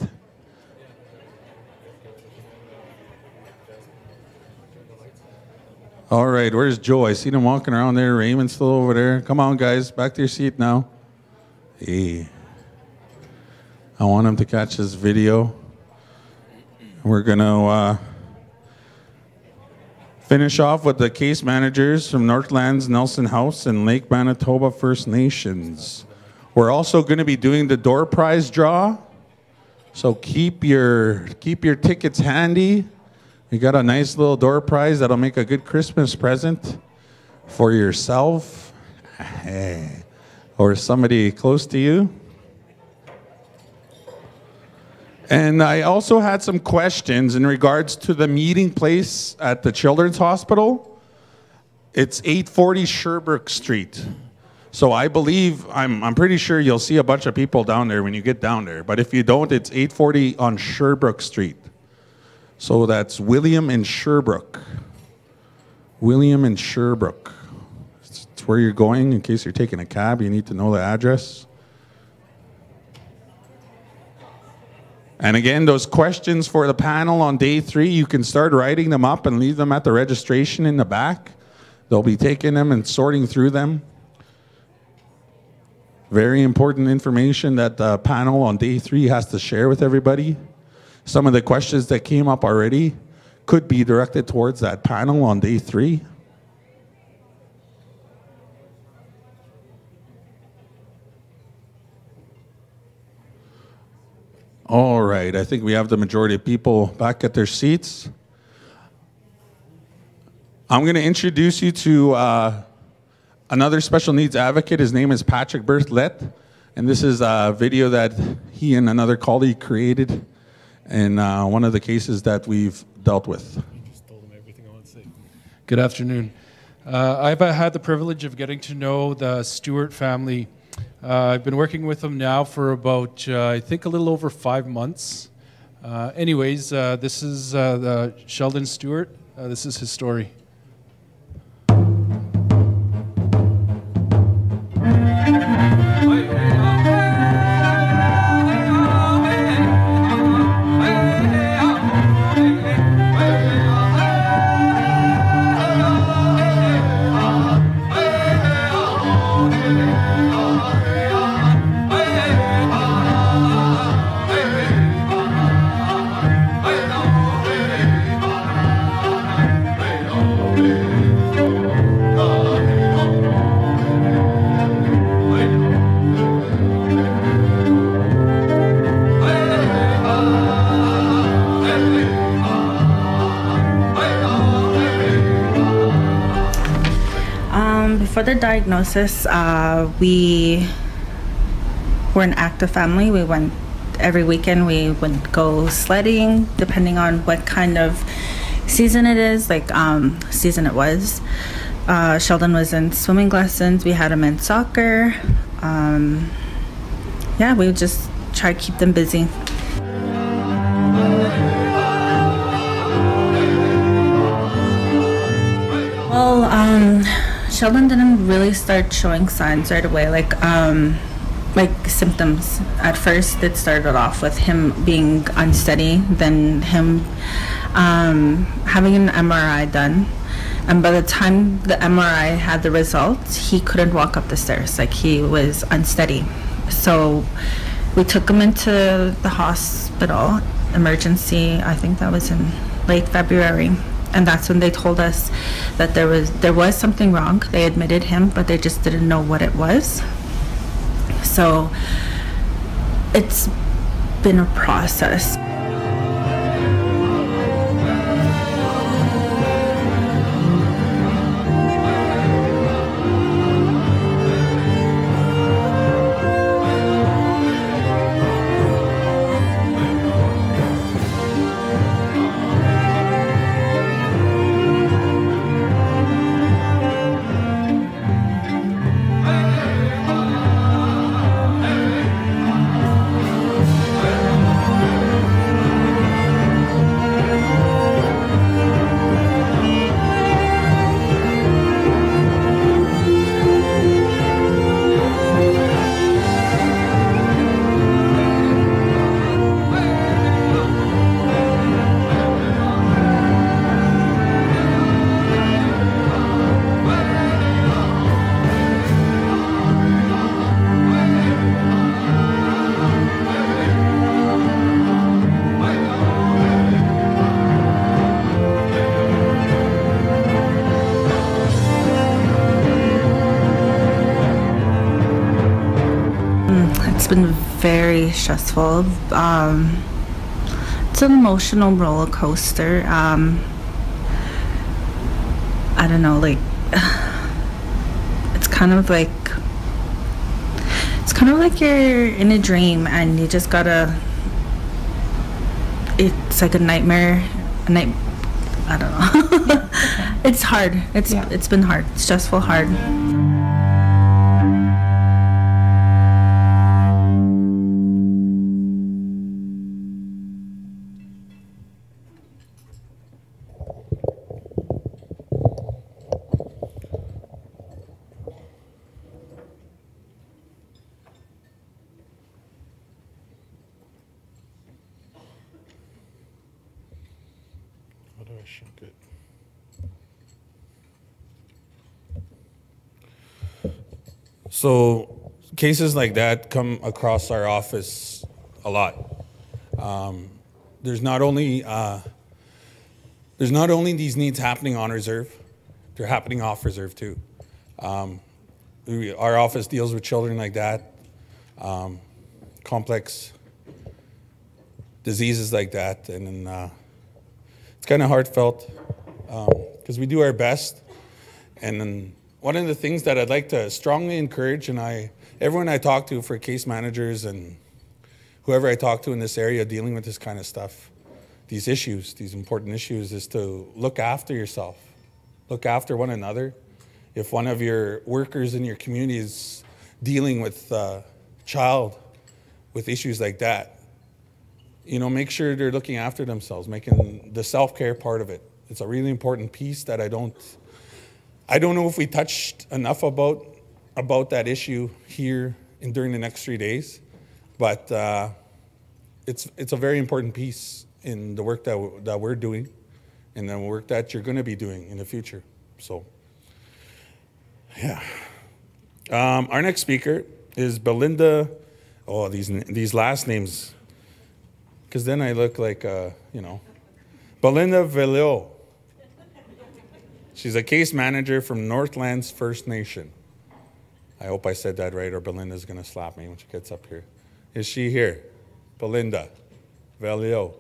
D: All right, where's Joe? I seen him walking around there. Raymond's still over there. Come on, guys, back to your seat now. Hey. I want him to catch this video. We're going to finish off with the case managers from Northlands, Nelson House, and Lake Manitoba First Nations. We're also going to be doing the door prize draw, so keep your tickets handy. We got a nice little door prize that'll make a good Christmas present for yourself or somebody close to you. And I also had some questions in regards to the meeting place at the Children's Hospital. It's 840 Sherbrooke Street. So I believe, I'm pretty sure you'll see a bunch of people down there when you get down there. But if you don't, it's 840 on Sherbrooke Street. So that's William and Sherbrooke. William and Sherbrooke. It's where you're going. In case you're taking a cab, you need to know the address. And again, those questions for the panel on day 3, you can start writing them up and leave them at the registration in the back. They'll be taking them and sorting through them. Very important information that the panel on day 3 has to share with everybody. Some of the questions that came up already could be directed towards that panel on day 3. All right, I think we have the majority of people back at their seats. I'm going to introduce you to another special needs advocate. His name is Patrick Berthlett, and this is a video that he and another colleague created in one of the cases that we've dealt with.
L: Just told him everything I want to say. Good afternoon. I've had the privilege of getting to know the Stewart family. I've been working with them now for about, I think, a little over 5 months. Anyways, this is Sheldon Stewart. This is his story.
M: before the diagnosis, we were an active family. We went every weekend. We would go sledding, depending on what kind of season it is, season it was. Sheldon was in swimming lessons. We had him in soccer. We would just try to keep them busy. Well, Sheldon didn't really start showing signs right away, like symptoms. At first, it started off with him being unsteady, then him having an MRI done. And by the time the MRI had the results, he couldn't walk up the stairs, like he was unsteady. So we took him into the hospital, emergency, I think that was in late February. And that's when they told us that there was something wrong. They admitted him, but they just didn't know what it was. So it's been a process. It's been very stressful. It's an emotional roller coaster. I don't know, it's kind of like you're in a dream and you just gotta. It's like a nightmare. I don't know. It's hard. It's been hard. Stressful, hard.
D: So cases like that come across our office a lot. There's not only these needs happening on reserve, they're happening off reserve too. Our office deals with children like that, complex diseases like that, and it's kind of heartfelt because we do our best. And then one of the things that I'd like to strongly encourage, and everyone I talk to, for case managers and whoever I talk to in this area dealing with this kind of stuff, these issues, these important issues, is to look after yourself, look after one another. If one of your workers in your community is dealing with a child with issues like that, make sure they're looking after themselves, making the self-care part of it. It's a really important piece that I don't know if we touched enough about that issue here during the next 3 days, but it's a very important piece in the work that we're doing and the work that you're going to be doing in the future. So, yeah. Our next speaker is Belinda. Oh, these last names, because then I look like, Belinda Velio. She's a case manager from Northlands First Nation. I hope I said that right, or Belinda's going to slap me when she gets up here. Is she here? Belinda Velio.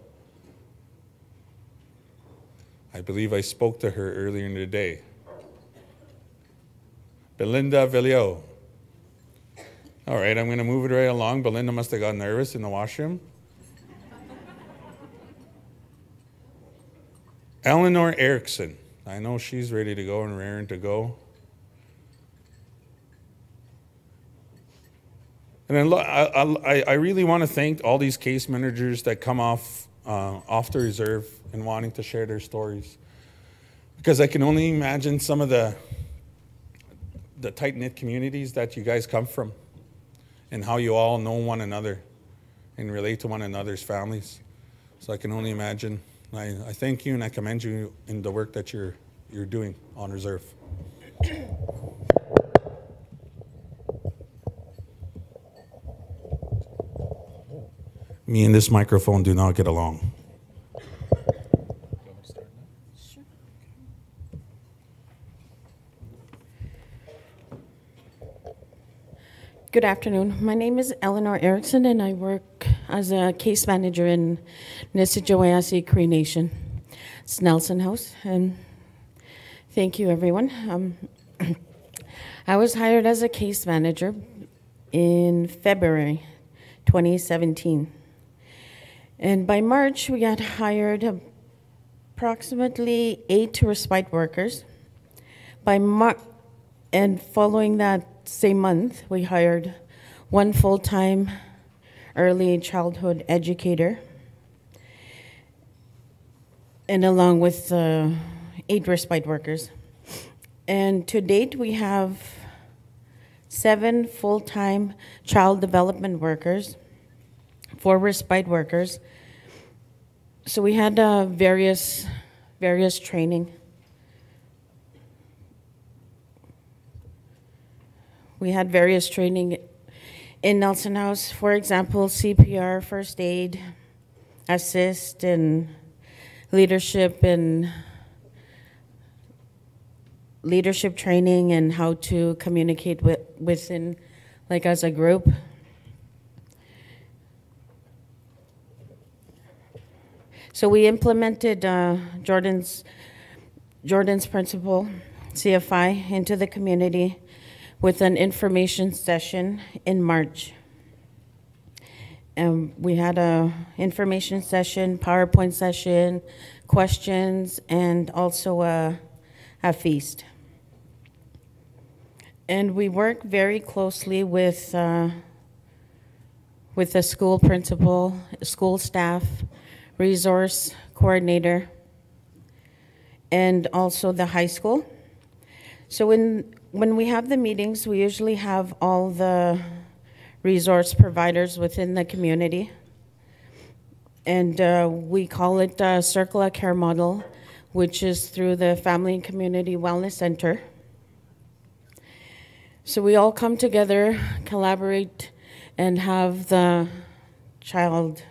D: I believe I spoke to her earlier in the day. Belinda Villio. All right, I'm going to move it right along. Belinda must have got nervous in the washroom. Eleanor Erickson. I know she's ready to go and raring to go. And then I really want to thank all these case managers that come off the reserve and wanting to share their stories. Because I can only imagine some of the tight-knit communities that you guys come from and how you all know one another and relate to one another's families. So I can only imagine. I thank you and I commend you in the work that you're doing on reserve. Me and this microphone do not get along.
N: Good afternoon. My name is Eleanor Erickson, and I work as a case manager in Nisijawaasi Cree Nation. It's Nelson House, and thank you, everyone. I was hired as a case manager in February 2017. And by March, we had hired approximately 8 respite workers. And following that same month, we hired 1 full-time early childhood educator, and along with 8 respite workers. And to date, we have 7 full-time child development workers, 4 respite workers. So we had various training. We had various training in Nelson House, for example, CPR, first aid, assist, and leadership training, and how to communicate within, like as a group. So we implemented Jordan's principle, CFI, into the community with an information session in March. We had a information session, PowerPoint session, questions, and also a feast. And we work very closely with the school principal, school staff, resource coordinator, and also the high school. So when we have the meetings, we usually have all the resource providers within the community. And we call it Circle of Care model, which is through the Family and Community Wellness Center. So we all come together, collaborate, and have the child.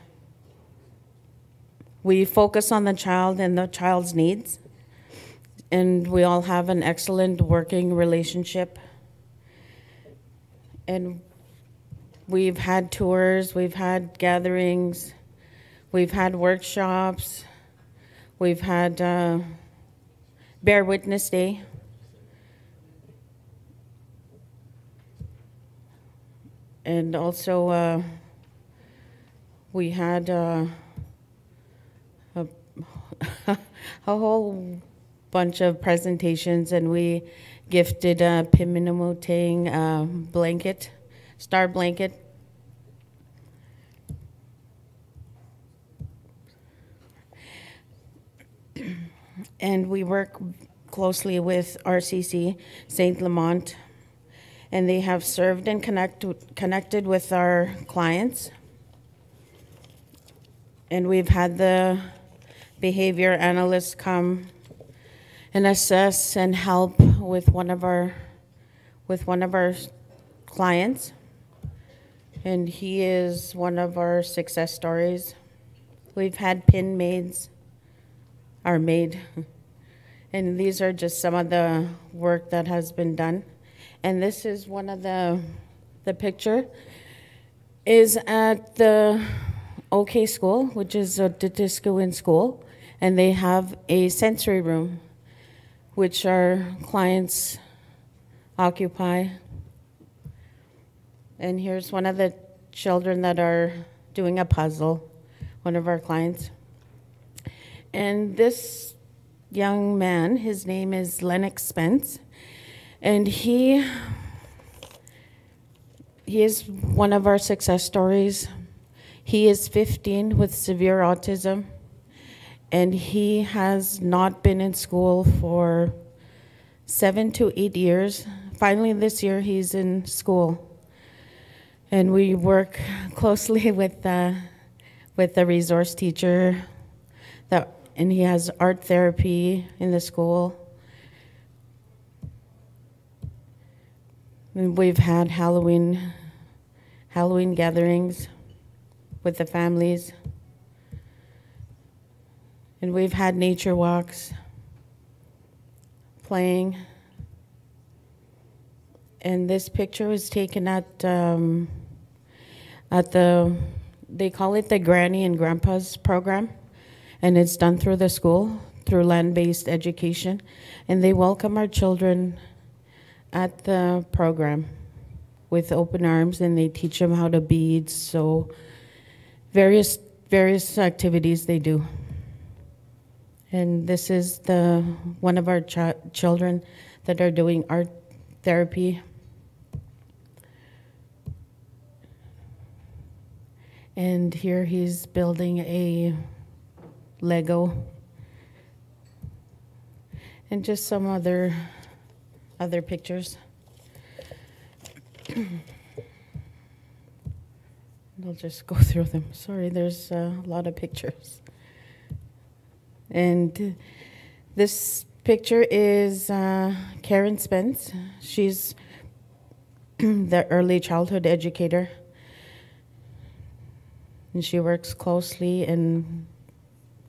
N: We focus on the child and the child's needs. And we all have an excellent working relationship. And we've had tours, we've had gatherings, we've had workshops, we've had Bear Witness Day. And also we had a whole bunch of presentations, and we gifted a Piminamutang blanket, star blanket. And we work closely with RCC, St. Lamont, and they have served and connected with our clients. And we've had the behavior analysts come and assess and help with one of our clients. And he is one of our success stories. We've had pin maids, our maid. And these are just some of the work that has been done. And this is one of the picture is at the OK School, which is a Titiscuin school, and they have a sensory room, which our clients Occupy. And here's one of the children that are doing a puzzle, one of our clients. And this young man, his name is Lennox Spence, and he is one of our success stories. He is 15 with severe autism, and he has not been in school for 7 to 8 years. Finally, this year, he's in school. And we work closely with the resource teacher, and he has art therapy in the school. And we've had Halloween gatherings with the families. And we've had nature walks, playing. And this picture was taken at the, they call it the Granny and Grandpa's program. And it's done through the school, through land-based education. And they welcome our children at the program with open arms, and they teach them how to bead, so various activities they do. And this is one of our children that are doing art therapy. And here he's building a Lego. And just some other pictures. I'll just go through them. Sorry, there's a lot of pictures. And this picture is Karen Spence. She's the early childhood educator. And she works closely and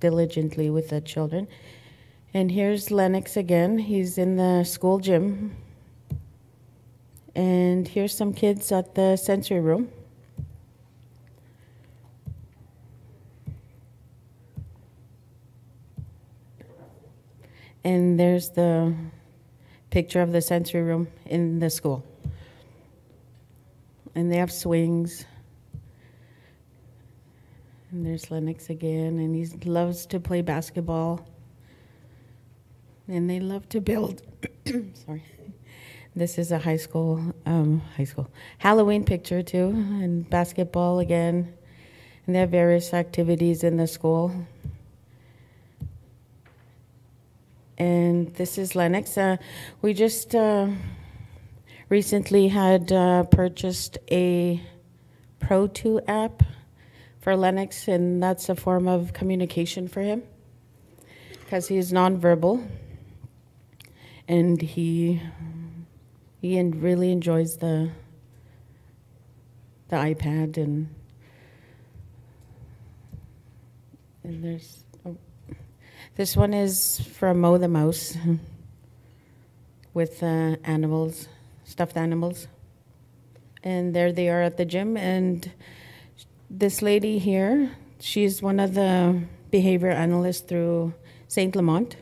N: diligently with the children. And here's Lennox again. He's in the school gym. And here's some kids at the sensory room. And there's the picture of the sensory room in the school. And they have swings. And there's Lennox again, and he loves to play basketball. And they love to build. Sorry. This is a high school Halloween picture too, and basketball again. And they have various activities in the school. And this is Lennox. We just recently had purchased a TUE app for Lennox, and that's a form of communication for him because he's nonverbal, and he really enjoys the iPad, and there's this one is from Mo the Mouse with animals, stuffed animals, and there they are at the gym. And this lady here, she's one of the behavior analysts through St. Lamont.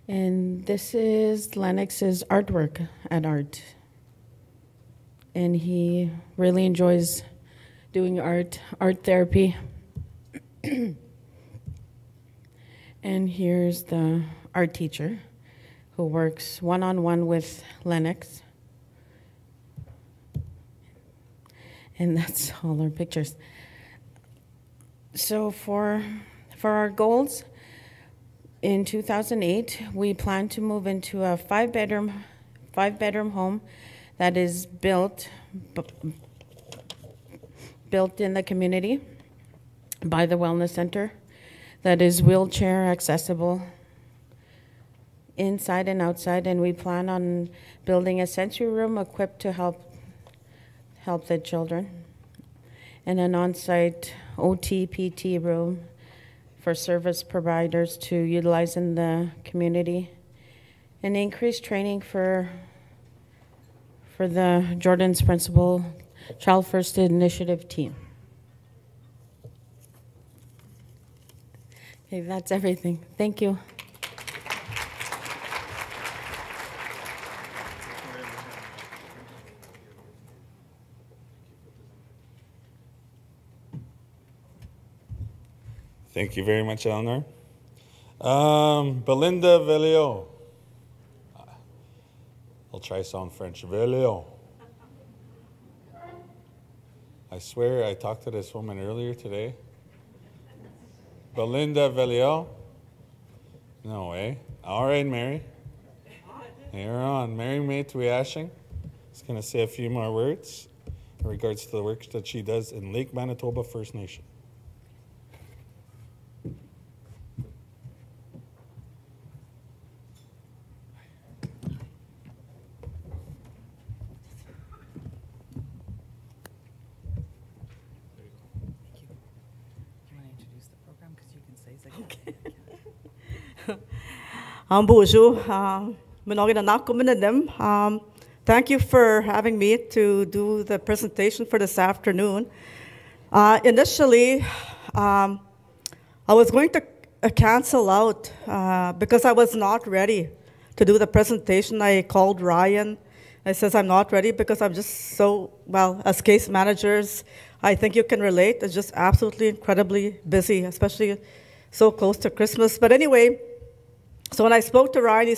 N: And this is Lennox's artwork at art. And he really enjoys doing art therapy. And here's the art teacher who works one-on-one with Lennox. And that's all our pictures. So for our goals, in 2008, we plan to move into a five-bedroom home that is built in the community by the Wellness Center, that is wheelchair accessible inside and outside, and we plan on building a sensory room equipped to help the children, and an on-site OT, PT room for service providers to utilize in the community, and increased training for the Jordan's Principal Child First Initiative team. Okay, that's everything. Thank you.
D: Thank you very much, Eleanor. Belinda Velio. I'll try some French. Velio. I swear I talked to this woman earlier today. Belinda Velio. No way. All right, Mary. You're on. Mary May Tuyashing is going to say a few more words in regards to the work that she does in Lake Manitoba First Nation.
O: Bonjour. Thank you for having me to do the presentation for this afternoon. Initially, I was going to cancel out because I was not ready to do the presentation. I called Ryan. I says, I'm not ready because I'm just so, well, as case managers, I think you can relate. It's just absolutely incredibly busy, especially so close to Christmas. But anyway, so when I spoke to Ryan,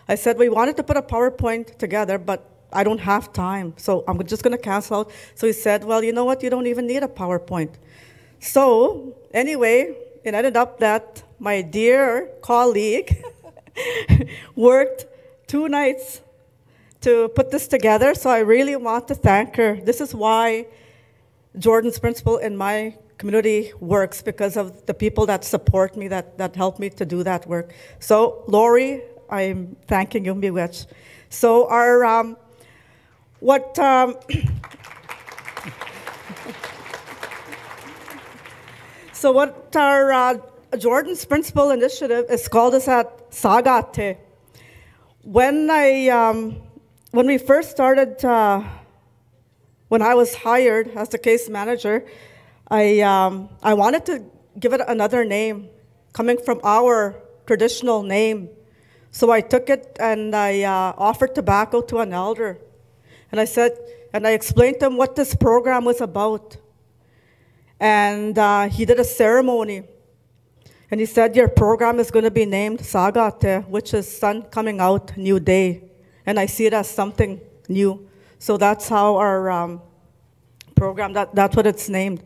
O: I said, we wanted to put a PowerPoint together, but I don't have time, so I'm just going to cancel out. So he said, well, you know what? You don't even need a PowerPoint. So anyway, it ended up that my dear colleague worked 2 nights to put this together, so I really want to thank her. This is why Jordan's Principle in my community works, because of the people that support me, that help me to do that work. So, Lori, I'm thanking you, miigwech. So our, so what our Jordan's Principle initiative is called is at Sagate. When we first started, when I was hired as the case manager, I wanted to give it another name, coming from our traditional name. So I took it and I offered tobacco to an elder. And I said, and I explained to him what this program was about. And he did a ceremony. And he said, your program is going to be named Sagate, which is sun coming out, new day. And I see it as something new. So that's how our program, that's what it's named.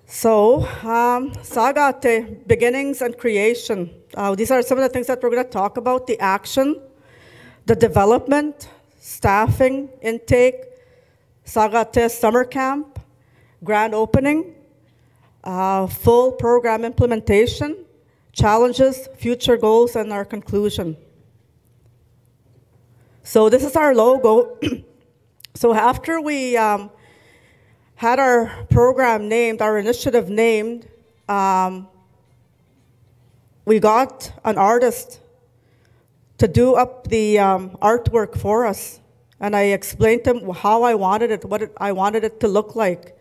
O: So, Sagate, beginnings and creation. These are some of the things that we're going to talk about: the action, the development, staffing, intake, Sagate summer camp, grand opening, full program implementation, challenges, future goals, and our conclusion. So this is our logo. So after we had our program named, our initiative named, we got an artist to do up the artwork for us. And I explained to him how I wanted it, I wanted it to look like.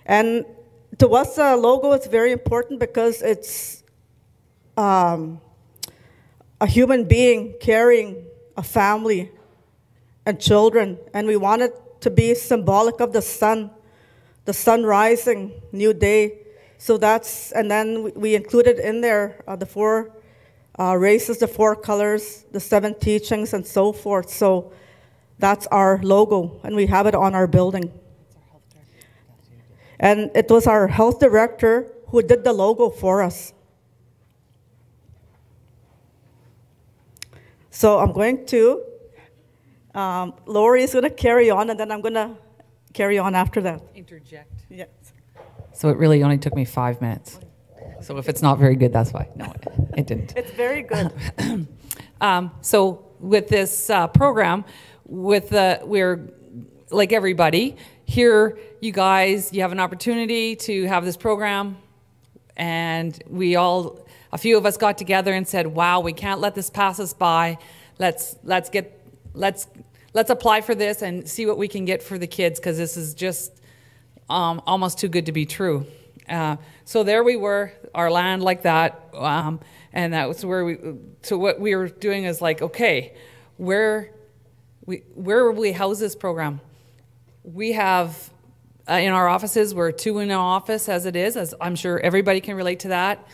O: And to us, the logo is very important because it's a human being carrying a family and children. And we want it to be symbolic of the sun rising, new day. So that's, and then we included in there the 4 races, the 4 colors, the 7 teachings, and so forth. So that's our logo, and we have it on our building. And it was our health director who did the logo for us. So I'm going to, Lori is going to carry on, and then I'm going to carry on after that.
P: Interject.
O: Yes.
P: So it really only took me 5 minutes. So if it's not very good, that's why. No, it didn't.
O: It's very good.
P: So with this program, we're like everybody here. You guys, you have an opportunity to have this program, and a few of us got together and said, "Wow, we can't let this pass us by. Let's apply for this and see what we can get for the kids, because this is just almost too good to be true." So there we were, our land like that, and that was where so what we were doing is like, okay, where will we house this program? we have in our offices, we're 2 in an office as it is, as I'm sure everybody can relate to that.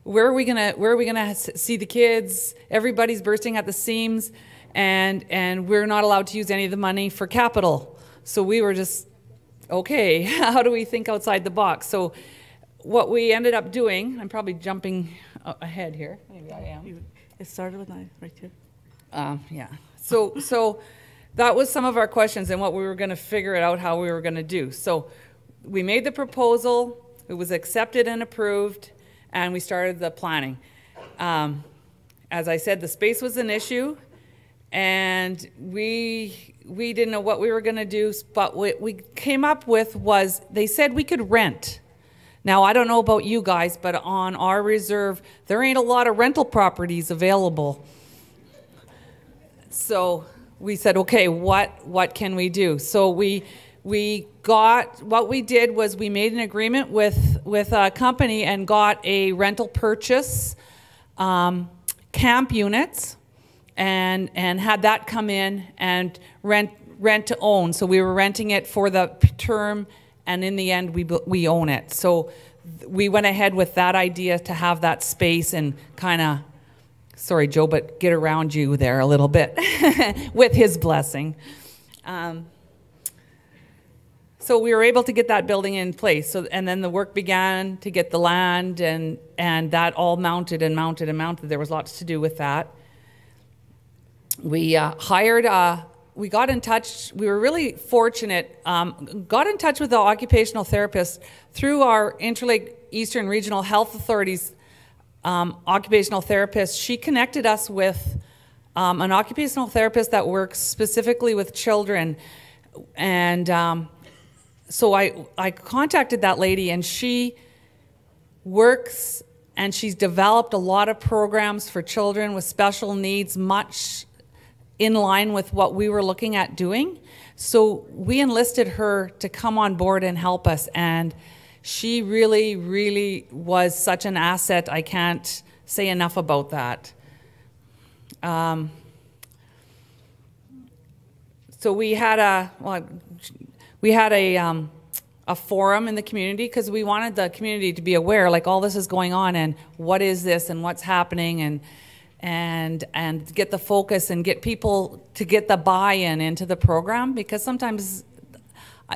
P: Where are we gonna see the kids? Everybody's bursting at the seams, and we're not allowed to use any of the money for capital. So we were just, okay, how do we think outside the box? So what we ended up doing, I'm probably jumping ahead here. Maybe I am.
O: It started with I right here.
P: Yeah. So that was some of our questions and what we were going to figure it out how we were going to do. So we made the proposal. It was accepted and approved, and we started the planning. As I said, the space was an issue, and we didn't know what we were going to do. But what we came up with was they said we could rent. Now, I don't know about you guys, but on our reserve, there ain't a lot of rental properties available. So we said, okay, what can we do? So what we did was we made an agreement with a company and got a rental purchase camp units and had that come in and rent to own. So we were renting it for the term, and in the end we own it. So we went ahead with that idea to have that space and kind of, sorry Joe, but get around you there a little bit with his blessing. So we were able to get that building in place. So, and then the work began to get the land, and that all mounted and mounted and mounted. There was lots to do with that. We we got in touch, we were really fortunate, got in touch with the occupational therapist through our Interlake Eastern Regional Health Authority's occupational therapist. She connected us with an occupational therapist that works specifically with children. And so I contacted that lady, and she works and she's developed a lot of programs for children with special needs, much in line with what we were looking at doing. So we enlisted her to come on board and help us, and she really, really was such an asset. I can't say enough about that. So we had a forum in the community because we wanted the community to be aware, like, all this is going on and what is this and what's happening, and get the focus and get people to get the buy-in into the program, because sometimes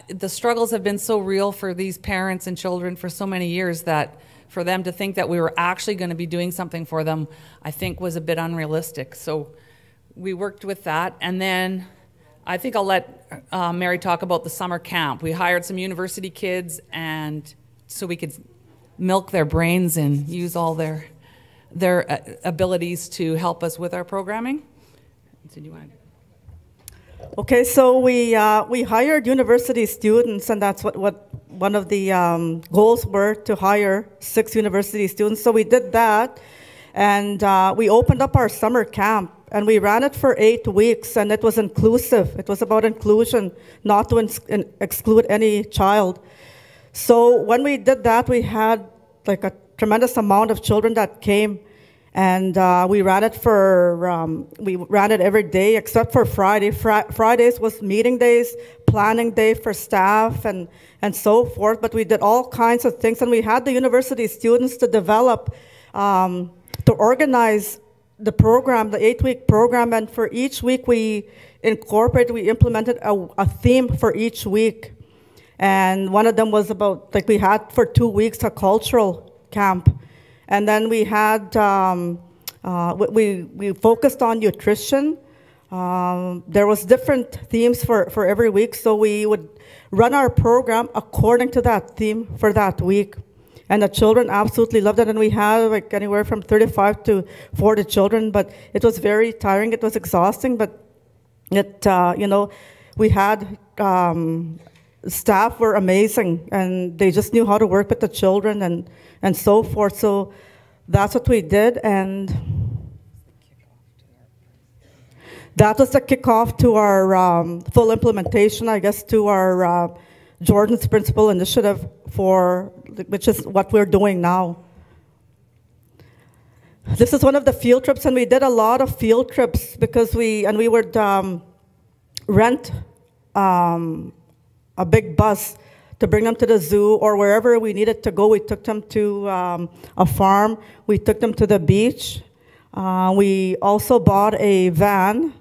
P: the struggles have been so real for these parents and children for so many years that for them to think that we were actually going to be doing something for them, I think was a bit unrealistic. So we worked with that, and then I think I'll let Mary talk about the summer camp. We hired some university kids, and so we could milk their brains and use all their abilities to help us with our programming. So do you want to?
O: Okay, so we hired university students, and that's what one of the goals were, to hire 6 university students. So we did that, and we opened up our summer camp, and we ran it for 8 weeks, and it was inclusive. It was about inclusion, not to exclude any child. So when we did that, we had like a tremendous amount of children that came, and we ran it every day except for Friday. Fridays was meeting days, planning day for staff, and so forth. But we did all kinds of things, and we had the university students to develop, to organize the program, the 8-week program, and for each week we implemented a theme for each week. And one of them was about, like, we had for 2 weeks a cultural camp. And then we had, we focused on nutrition. There was different themes for every week, so we would run our program according to that theme for that week. And the children absolutely loved it, and we had like anywhere from 35 to 40 children, but it was very tiring, it was exhausting, but it, we had, staff were amazing, and they just knew how to work with the children and so forth. So that's what we did, and that was the kickoff to our full implementation, I guess, to our Jordan's Principal Initiative, which is what we're doing now. This is one of the field trips, and we did a lot of field trips because we would rent a big bus to bring them to the zoo or wherever we needed to go. We took them to a farm. We took them to the beach. We also bought a van.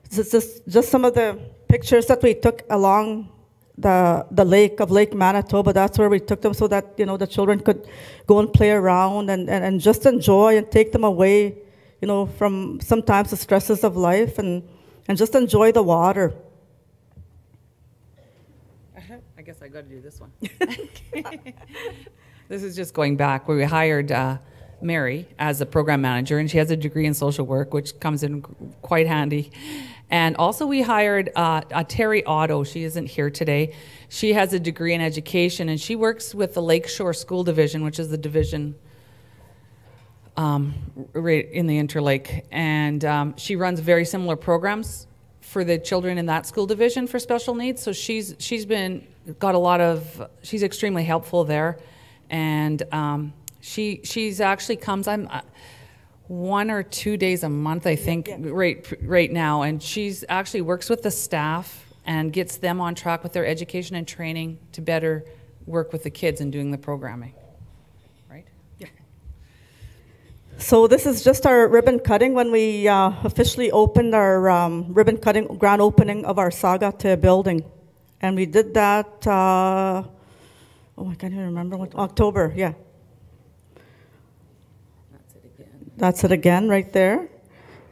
O: This is just some of the pictures that we took along the lake of Lake Manitoba. That's where we took them so that, the children could go and play around and just enjoy and take them away, from sometimes the stresses of life and just enjoy the water.
P: I guess I got to do this one. This is just going back where we hired Mary as a program manager, and she has a degree in social work, which comes in quite handy. And also we hired Terry Otto. She isn't here today. She has a degree in education, and she works with the Lakeshore School Division, which is the division right in the Interlake. And she runs very similar programs for the children in that school division for special needs. So she's extremely helpful there. And she's actually comes, 1 or 2 days a month, I think, right now. And she's actually works with the staff and gets them on track with their education and training to better work with the kids in doing the programming. Right? Yeah.
O: So this is just our ribbon cutting when we officially opened our ribbon cutting grand opening of our Saga TUE building. And we did that, I can't even remember what, October, yeah. That's it again right there.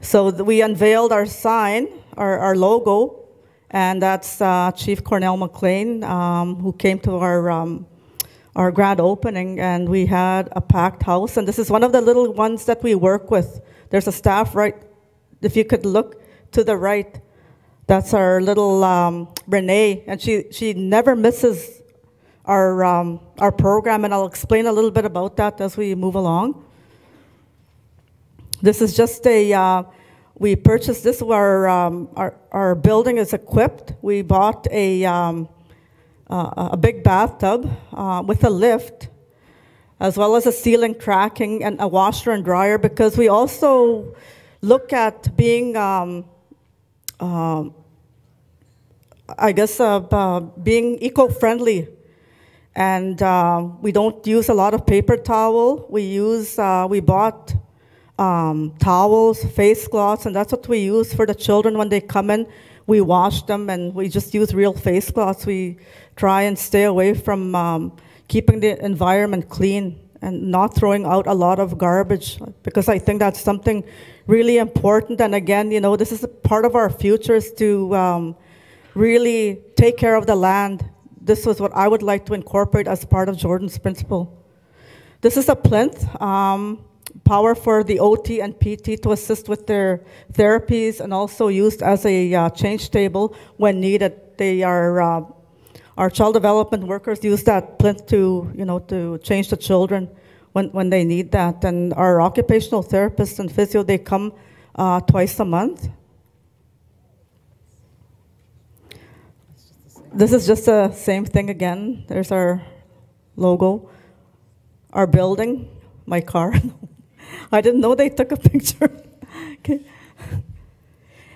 O: So we unveiled our sign, our logo, and that's Chief Cornell McLean, who came to our grand opening, and we had a packed house. And this is one of the little ones that we work with. There's a staff right, if you could look to the right, that's our little Renee, and she never misses our program, and I'll explain a little bit about that as we move along. This is just we purchased this, our building is equipped. We bought a big bathtub with a lift, as well as a ceiling tracking and a washer and dryer, because we also look at being, being eco-friendly. And we don't use a lot of paper towel. We bought towels, face cloths, and that's what we use for the children when they come in. We wash them, and we just use real face cloths. We try and stay away from keeping the environment clean and not throwing out a lot of garbage, because I think that's something really important. And again, this is a part of our future, is to really take care of the land. This was what I would like to incorporate as part of Jordan's principle. This is a plinth. Power for the OT and PT to assist with their therapies, and also used as a change table when needed. They are our child development workers use that plinth to change the children when they need that. And our occupational therapists and physio, they come twice a month. This is just the same thing again. There's our logo, our building, my car. I didn't know they took a picture. Okay.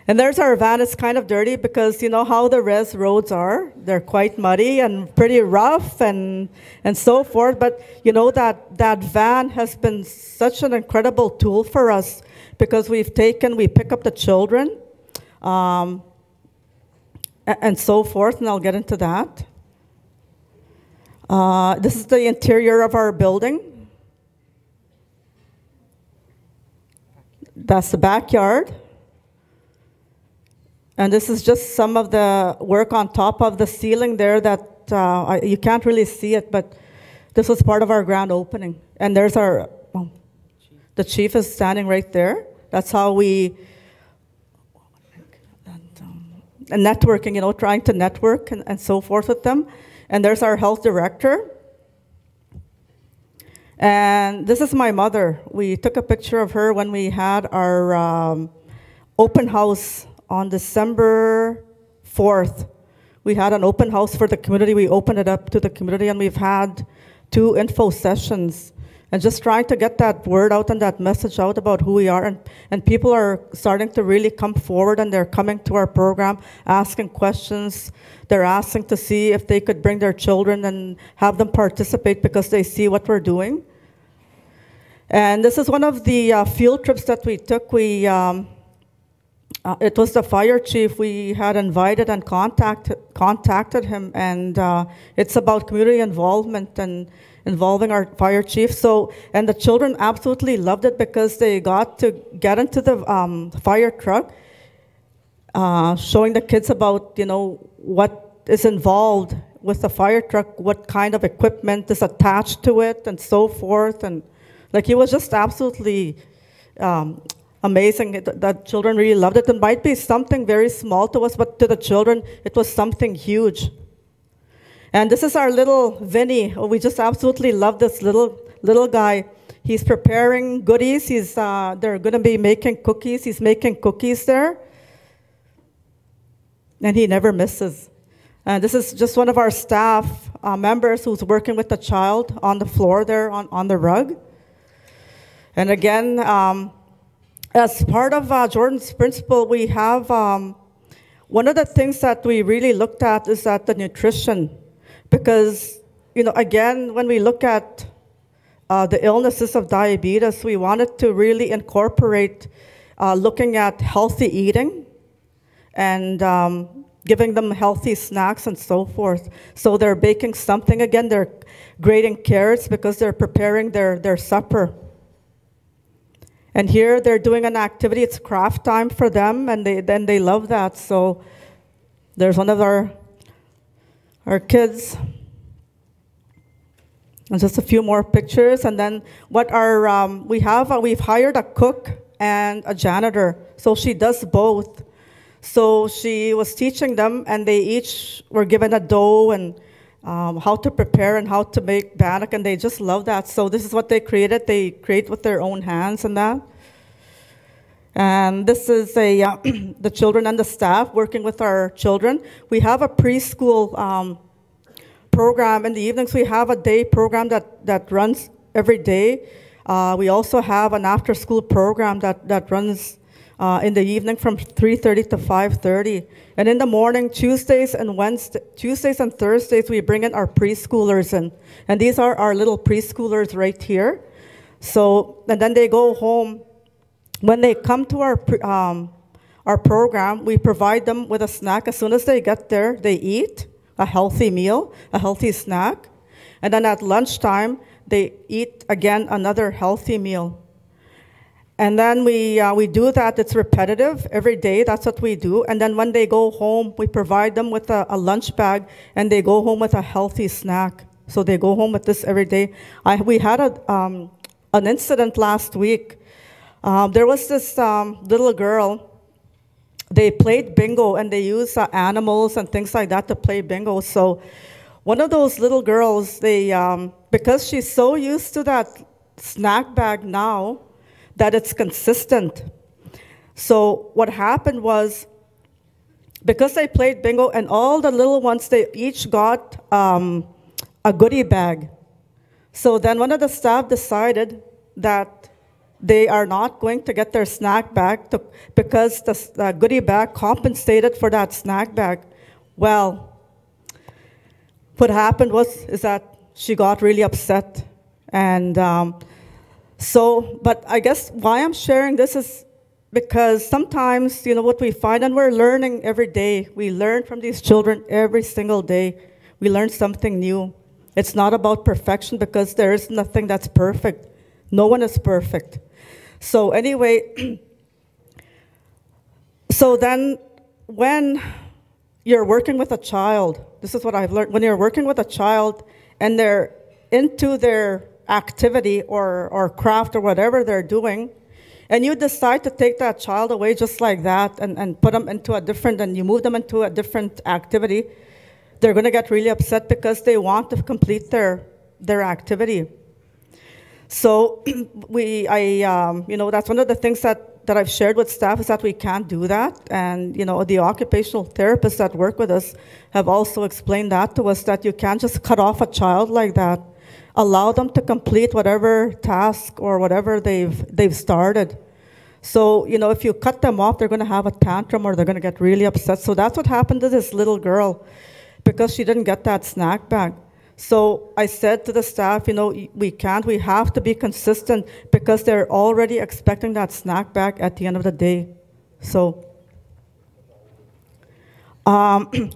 O: And there's our van. It's kind of dirty because you know how the res roads are. They're quite muddy and pretty rough and so forth. But you know that van has been such an incredible tool for us, because we pick up the children and so forth, and I'll get into that. This is the interior of our building. That's the backyard. And this is just some of the work on top of the ceiling there that you can't really see it, but this was part of our grand opening. And there's the chief is standing right there. That's how we, and networking, trying to network and so forth with them. And there's our health director. And this is my mother. We took a picture of her when we had our open house on December 4th. We had an open house for the community. We opened it up to the community, and we've had 2 info sessions. and just trying to get that word out and that message out about who we are. And people are starting to really come forward, and they're coming to our program, asking questions. They're asking to see if they could bring their children and have them participate because they see what we're doing. And this is one of the field trips that we took. It was the fire chief we had invited and contacted him, and it's about community involvement and involving our fire chief. So, and the children absolutely loved it because they got to get into the fire truck, showing the kids about, you know, what is involved with the fire truck, what kind of equipment is attached to it, and so forth. And like, it was just absolutely amazing. The children really loved it. It might be something very small to us, but to the children, it was something huge. And this is our little Vinny. Oh, we just absolutely love this little guy. He's preparing goodies. They're going to be making cookies. He's making cookies there. And he never misses. And this is just one of our staff members who's working with the child on the floor there on the rug. And again, as part of Jordan's principle, we have one of the things that we really looked at is that the nutrition. Because, you know, again, when we look at the illnesses of diabetes, we wanted to really incorporate looking at healthy eating and giving them healthy snacks and so forth. So they're baking something. Again, they're grating carrots because they're preparing their supper. And here they're doing an activity. It's craft time for them, and they love that. So there's one of our kids. And just a few more pictures. And then what we've hired a cook and a janitor. So she does both. So she was teaching them, and they each were given a dough and how to prepare and how to make bannock, and they just love that. So this is what they created. They create with their own hands and that. And this is the children and the staff working with our children. We have a preschool program in the evenings. We have a day program that runs every day. We also have an after-school program that runs in the evening from 3:30 to 5:30. And in the morning, Tuesdays and Thursdays, we bring in our preschoolers in. And these are our little preschoolers right here. So, and then they go home. When they come to our program, we provide them with a snack. As soon as they get there, they eat a healthy meal, a healthy snack. And then at lunchtime, they eat again another healthy meal. And then we do that. It's repetitive every day. That's what we do. And then when they go home, we provide them with a lunch bag, and they go home with a healthy snack. So they go home with this every day. We had an incident last week. There was this little girl. They played bingo, and they used animals and things like that to play bingo. So one of those little girls, because she's so used to that snack bag now, that it's consistent. So what happened was, because they played bingo and all the little ones, they each got a goodie bag. So then one of the staff decided that they are not going to get their snack bag because the goodie bag compensated for that snack bag. Well, what happened is that she got really upset. And but I guess why I'm sharing this is because sometimes, you know, what we find, and we're learning every day. We learn from these children every single day. We learn something new. It's not about perfection because there is nothing that's perfect. No one is perfect. So anyway, so then when you're working with a child, this is what I've learned. When you're working with a child and they're into their activity or craft or whatever they're doing, and you decide to take that child away just like that and put them into and you move them into a different activity, they're going to get really upset because they want to complete their activity. So you know, that's one of the things that I've shared with staff is that we can't do that. And, you know, the occupational therapists that work with us have also explained that to us, that you can't just cut off a child like that. allow them to complete whatever task or whatever they've started. So, you know, if you cut them off, they're going to have a tantrum or they're going to get really upset. So that's what happened to this little girl because she didn't get that snack bag. So I said to the staff, you know, we have to be consistent because they're already expecting that snack bag at the end of the day. So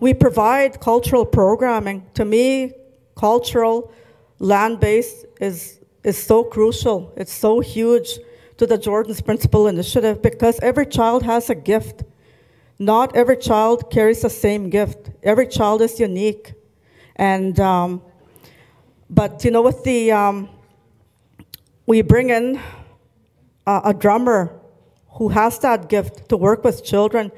O: we provide cultural programming. To me, cultural land-based is so crucial. It's so huge to the Jordan's Principal Initiative because every child has a gift. Not every child carries the same gift. Every child is unique. And, but you know, with the, we bring in a drummer who has that gift to work with children,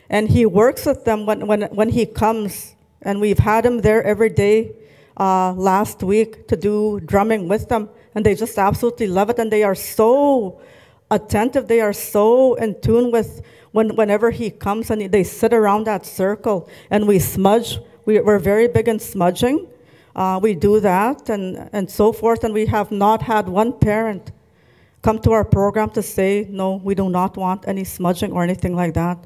O: and he works with them when he comes, and we've had him there every day last week to do drumming with them, and they just absolutely love it, and they are so attentive, they are so in tune with whenever he comes, and they sit around that circle, and we smudge. We're very big in smudging. We do that, and so forth, and we have not had one parent come to our program to say, no, we do not want any smudging or anything like that.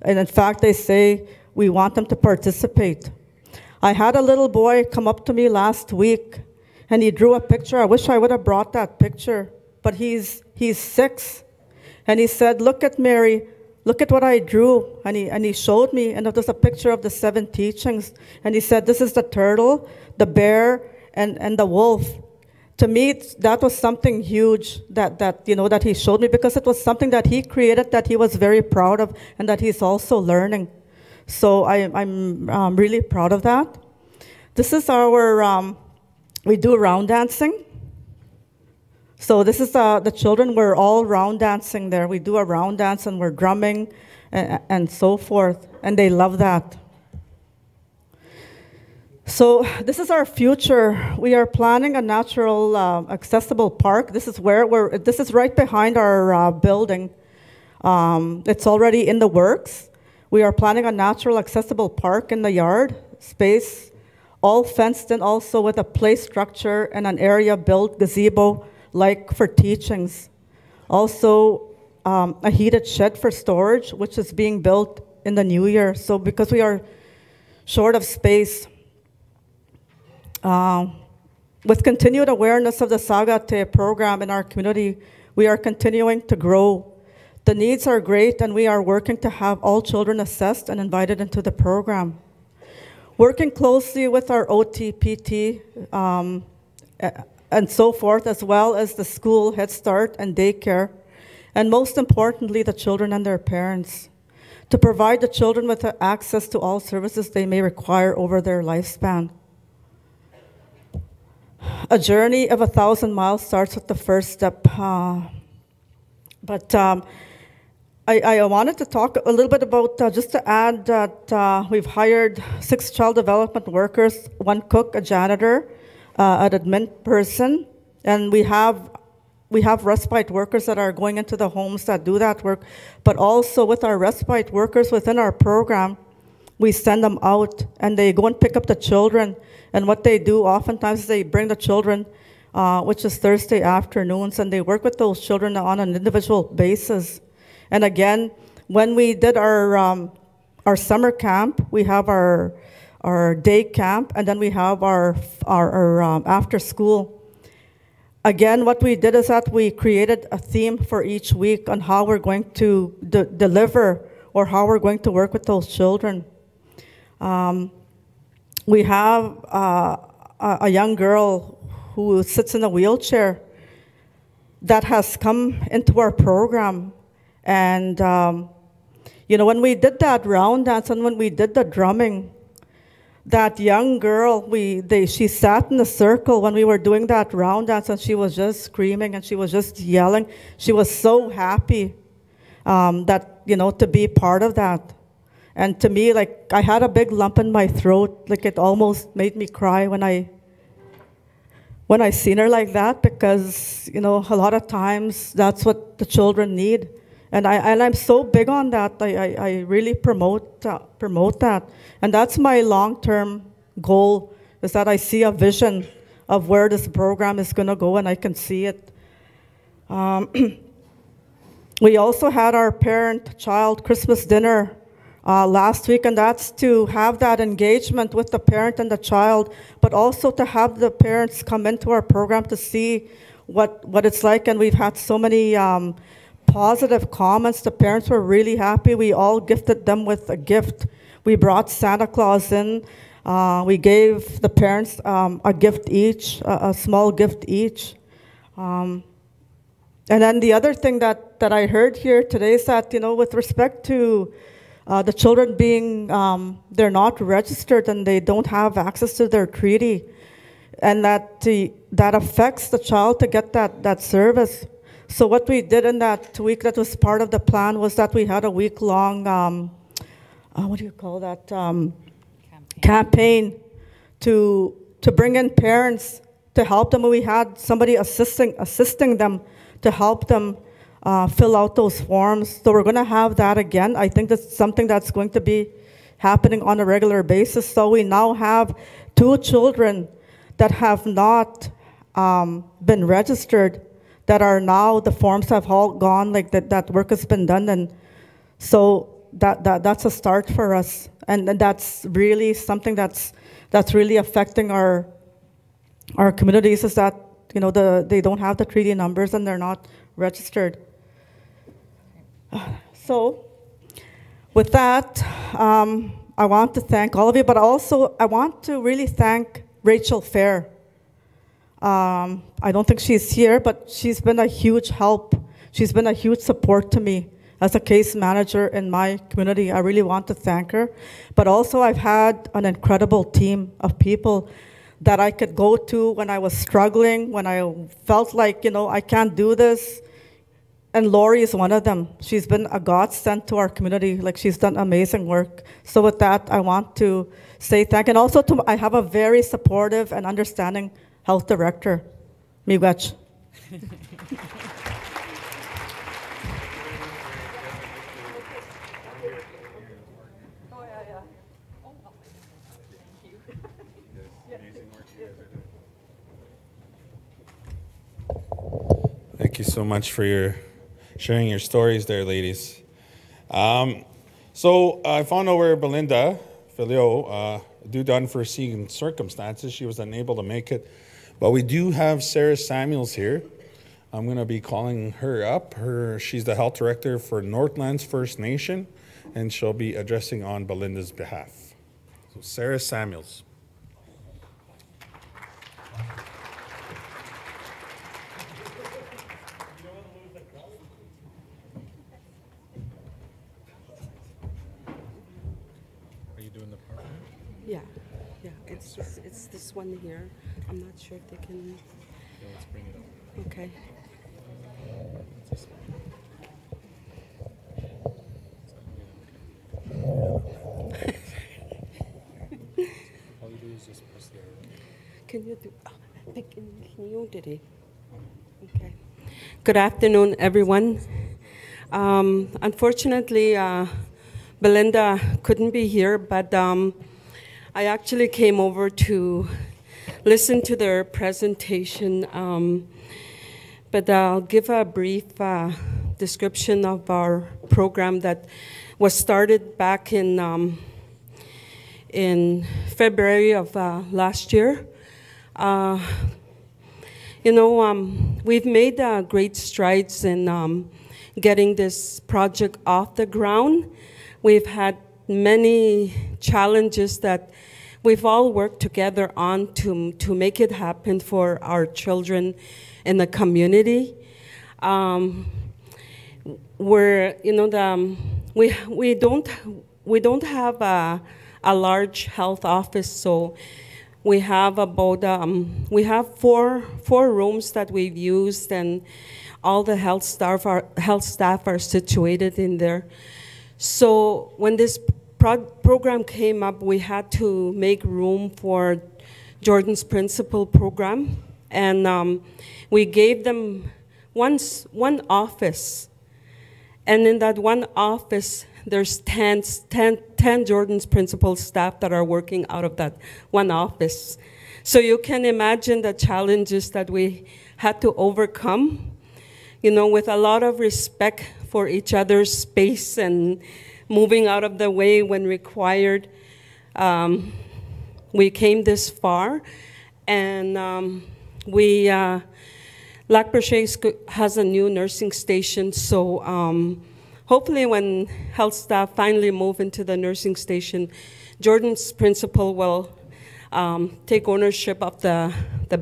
O: And in fact, they say, we want them to participate. I had a little boy come up to me last week, and he drew a picture. I wish I would have brought that picture, but he's 6. And he said, look at Mary, look at what I drew. And he showed me, and it was a picture of the 7 teachings. And he said, this is the turtle, the bear, and the wolf. To me, that was something huge that you know, that he showed me, because it was something that he created that he was very proud of and that he's also learning. So I'm really proud of that. This is our, we do round dancing. So this is the children, we're all round dancing there. We do a round dance and we're drumming and so forth, and they love that. So this is our future. We are planning a natural accessible park. This is where this is right behind our building. It's already in the works. We are planning a natural accessible park in the yard space, all fenced in also with a play structure and an area built gazebo like for teachings. Also a heated shed for storage, which is being built in the new year. So because we are short of space, with continued awareness of the Sagate program in our community, we are continuing to grow. The needs are great, and we are working to have all children assessed and invited into the program. Working closely with our OT, PT, and so forth, as well as the school, Head Start, and daycare, and most importantly, the children and their parents, to provide the children with access to all services they may require over their lifespan. A journey of 1,000 miles starts with the first step. I wanted to talk a little bit about, just to add that we've hired 6 child development workers, 1 cook, a janitor, an admin person, and we have respite workers that are going into the homes that do that work. But also with our respite workers within our program, we send them out and they go and pick up the children. And what they do oftentimes is they bring the children, which is Thursday afternoons, and they work with those children on an individual basis. And again, when we did our summer camp, we have our day camp, and then we have our after school. Again, what we did is that we created a theme for each week on how we're going to deliver or how we're going to work with those children. We have a young girl who sits in a wheelchair that has come into our program. And, you know, when we did that round dance and when we did the drumming, that young girl, she sat in the circle when we were doing that round dance, and she was just screaming and she was just yelling. She was so happy that, you know, to be part of that. And to me, like, I had a big lump in my throat. Like, it almost made me cry when I seen her like that, because, you know, a lot of times that's what the children need. And I'm so big on that. I really promote that. And that's my long-term goal, is that I see a vision of where this program is going to go, and I can see it. We also had our parent-child Christmas dinner last week, and that's to have that engagement with the parent and the child, but also to have the parents come into our program to see what it's like. And we've had so many positive comments. The parents were really happy. We all gifted them with a gift. We brought Santa Claus in. We gave the parents a gift each, a small gift each. And then the other thing that I heard here today is that, with respect to the children being, they're not registered and they don't have access to their treaty, and that affects the child to get that service. So what we did in that week that was part of the plan was that we had a week-long, what do you call that, campaign to bring in parents to help them. We had somebody assisting them to help them fill out those forms. So we're going to have that again. I think that's something that's going to be happening on a regular basis. So we now have 2 children that have not been registered that are now, the forms have all gone, like that work has been done. And so that's a start for us. And that's really something that's really affecting our communities, is that they don't have the treaty numbers and they're not registered. So with that, I want to thank all of you, but also I want to really thank Rachel Fair. I don't think she's here, but she's been a huge help. She's been a huge support to me as a case manager in my community. I really want to thank her. But also I've had an incredible team of people that I could go to when I was struggling, when I felt like, I can't do this. And Lori is one of them. She's been a godsend to our community. Like, she's done amazing work. So with that, I want to say thank you. And also, I have a very supportive and understanding health director, Miigwech.
D: Thank you so much for sharing your stories there, ladies. So I found out where Belinda Filio, due to unforeseen circumstances, she was unable to make it. But we do have Sarah Samuels here. I'm going to be calling her up. She's the health director for Northlands First Nation, and she'll be addressing on Belinda's behalf. So Sarah Samuels.
Q: It's this one here. I'm not sure if they can.
L: Yeah, let's bring it up.
Q: Okay.
L: All you do is just press there.
Q: Can you do? Can you did it? Okay. Good afternoon, everyone. Unfortunately, Belinda couldn't be here, but I actually came over to listen to their presentation, but I'll give a brief description of our program that was started back in February of last year. We've made great strides in getting this project off the ground. We've had many challenges that we've all worked together on to make it happen for our children in the community. We don't have a large health office, so we have about four rooms that we've used, and all the health staff are situated in there. So when this program came up, we had to make room for Jordan's Principal program, and we gave them one office, and in that one office, there's 10 Jordan's Principal staff that are working out of that one office. So you can imagine the challenges that we had to overcome, you know, with a lot of respect for each other's space and moving out of the way when required. We came this far, and Lac Brochet has a new nursing station, so hopefully when health staff finally move into the nursing station, Jordan's principal will take ownership of the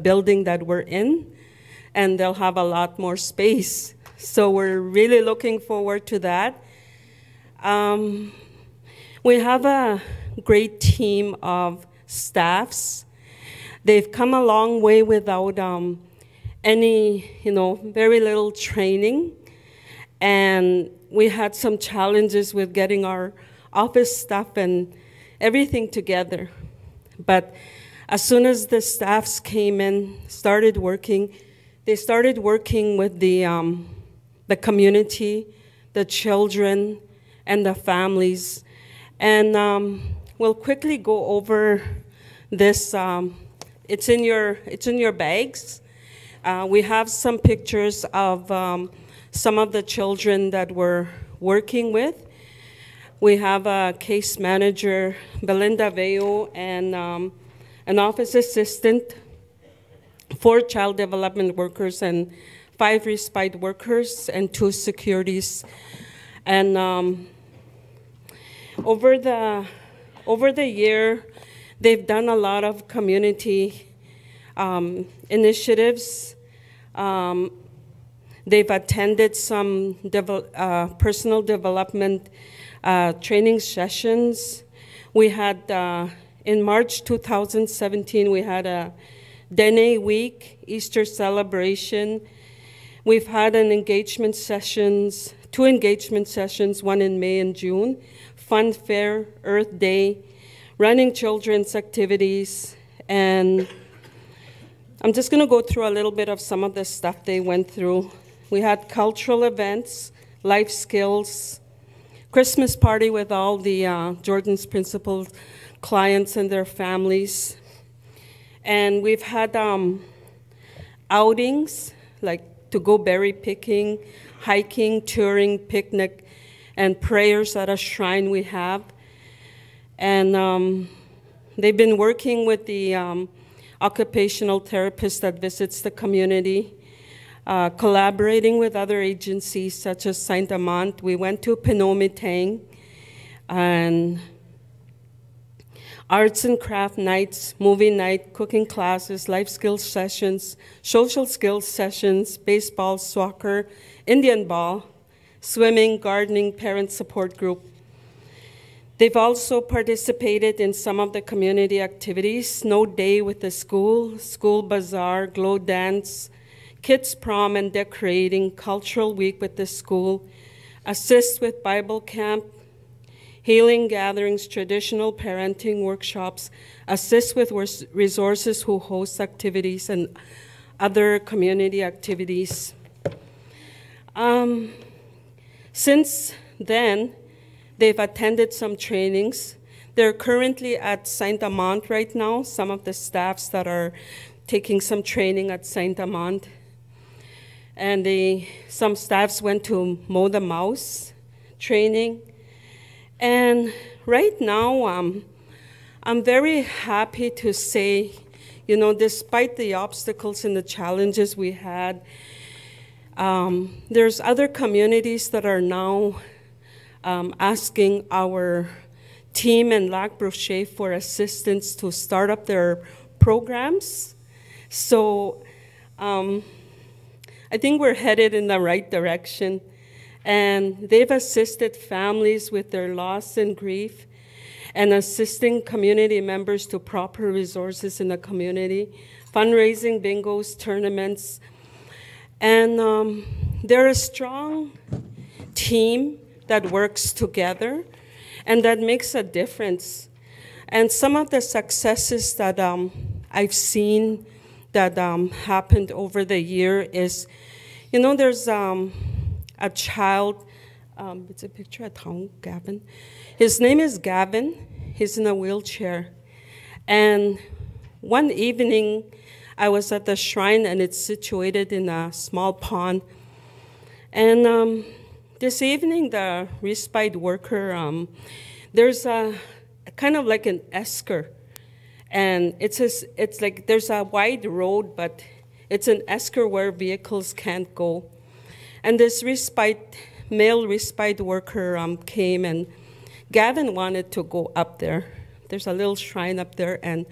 Q: building that we're in, and they'll have a lot more space. So we're really looking forward to that. We have a great team of staffs. They've come a long way without any, you know, very little training. And we had some challenges with getting our office staff and everything together. But as soon as the staffs came in, started working, they started working with the community, the children, and the families. And we'll quickly go over this. It's in your bags. We have some pictures of some of the children that we're working with. We have a case manager, Belinda Veo, and an office assistant, 4 child development workers, and 5 respite workers, and 2 securities. And over the year, they've done a lot of community initiatives. They've attended some personal development training sessions. We had, in March 2017, we had a Dene Week, Easter celebration. We've had 2 engagement sessions, one in May and June, Fun Fair, Earth Day, running children's activities, and I'm just going to go through a little bit of some of the stuff they went through. We had cultural events, life skills, Christmas party with all the Jordan's principal clients and their families. And we've had outings, like to go berry picking, hiking, touring, picnic, and prayers at a shrine we have. And they've been working with the occupational therapist that visits the community, collaborating with other agencies such as Saint Amant. We went to Penomitang, and arts and craft nights, movie night, cooking classes, life skills sessions, social skills sessions, baseball, soccer, Indian ball, swimming, gardening, parent support group. They've also participated in some of the community activities, Snow Day with the school, school bazaar, glow dance, kids prom and decorating, cultural week with the school, assist with Bible camp, healing gatherings, traditional parenting workshops, assist with resources who host activities and other community activities. Since then, they've attended some trainings. They're currently at Saint Amant right now, some of the staffs that are taking some training at Saint Amant. And some staffs went to Mow the Mouse training. And right now, I'm very happy to say, you know, despite the obstacles and the challenges we had, there's other communities that are now asking our team in Lac Brochet for assistance to start up their programs. So I think we're headed in the right direction. And they've assisted families with their loss and grief, and assisting community members to proper resources in the community, fundraising, bingos, tournaments. And they're a strong team that works together and that makes a difference. And some of the successes that I've seen that happened over the year is, you know, there's a child, it's a picture of Gavin. His name is Gavin. He's in a wheelchair. And one evening, I was at the shrine, and it's situated in a small pond. And this evening, the respite worker, there's a kind of like an esker. And it's like there's a wide road, but it's an esker where vehicles can't go. And this male respite worker came, and Gavin wanted to go up there. There's a little shrine up there, and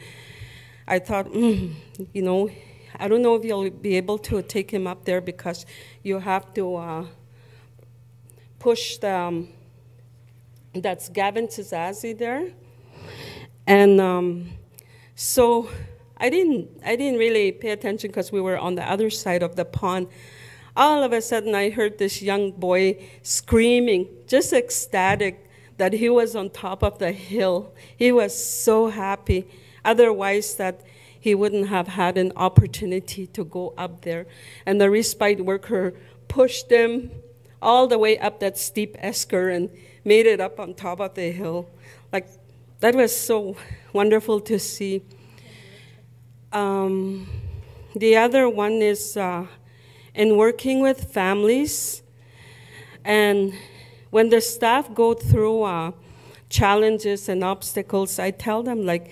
Q: I thought, you know, I don't know if you'll be able to take him up there because you have to push the, that's Gavin Tizazi there. And so I didn't really pay attention because we were on the other side of the pond. All of a sudden, I heard this young boy screaming, just ecstatic that he was on top of the hill. He was so happy. Otherwise, that he wouldn't have had an opportunity to go up there. And the respite worker pushed him all the way up that steep esker and made it up on top of the hill. Like, that was so wonderful to see. The other one is in working with families, and when the staff go through challenges and obstacles, I tell them, like,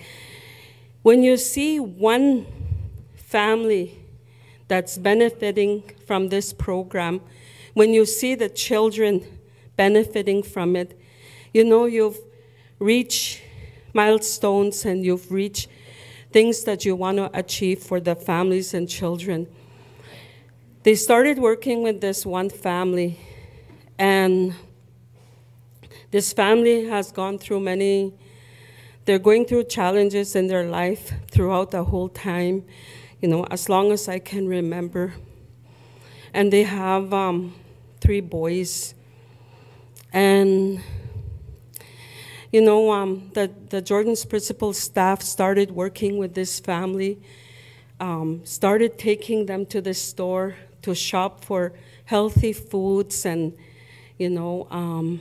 Q: when you see one family that's benefiting from this program, when you see the children benefiting from it, you know you've reached milestones and you've reached things that you want to achieve for the families and children. They started working with this one family, and this family has gone through they're going through challenges in their life throughout the whole time, you know, as long as I can remember. And they have 3 boys. And, you know, the Jordan's Principal staff started working with this family, started taking them to the store to shop for healthy foods and, you know,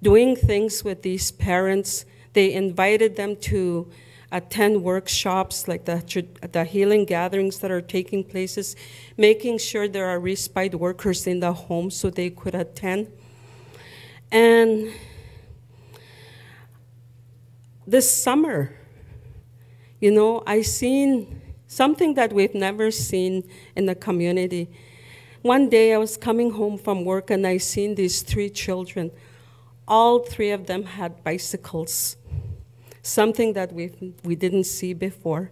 Q: doing things with these parents. They invited them to attend workshops like the healing gatherings that are taking places, making sure there are respite workers in the home so they could attend. And this summer, you know, I seen something that we've never seen in the community. One day I was coming home from work and I seen these 3 children. All 3 of them had bicycles, something that we didn't see before.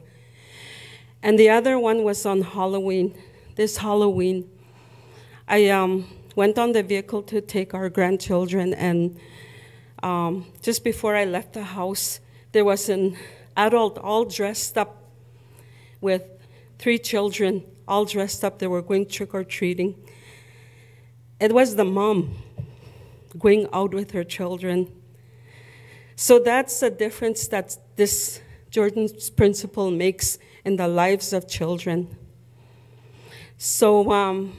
Q: And the other one was on Halloween. This Halloween, I went on the vehicle to take our grandchildren, and just before I left the house, there was an adult all dressed up with 3 children, all dressed up. They were going trick-or-treating. It was the mom going out with her children. So that's the difference that this Jordan's Principle makes in the lives of children. So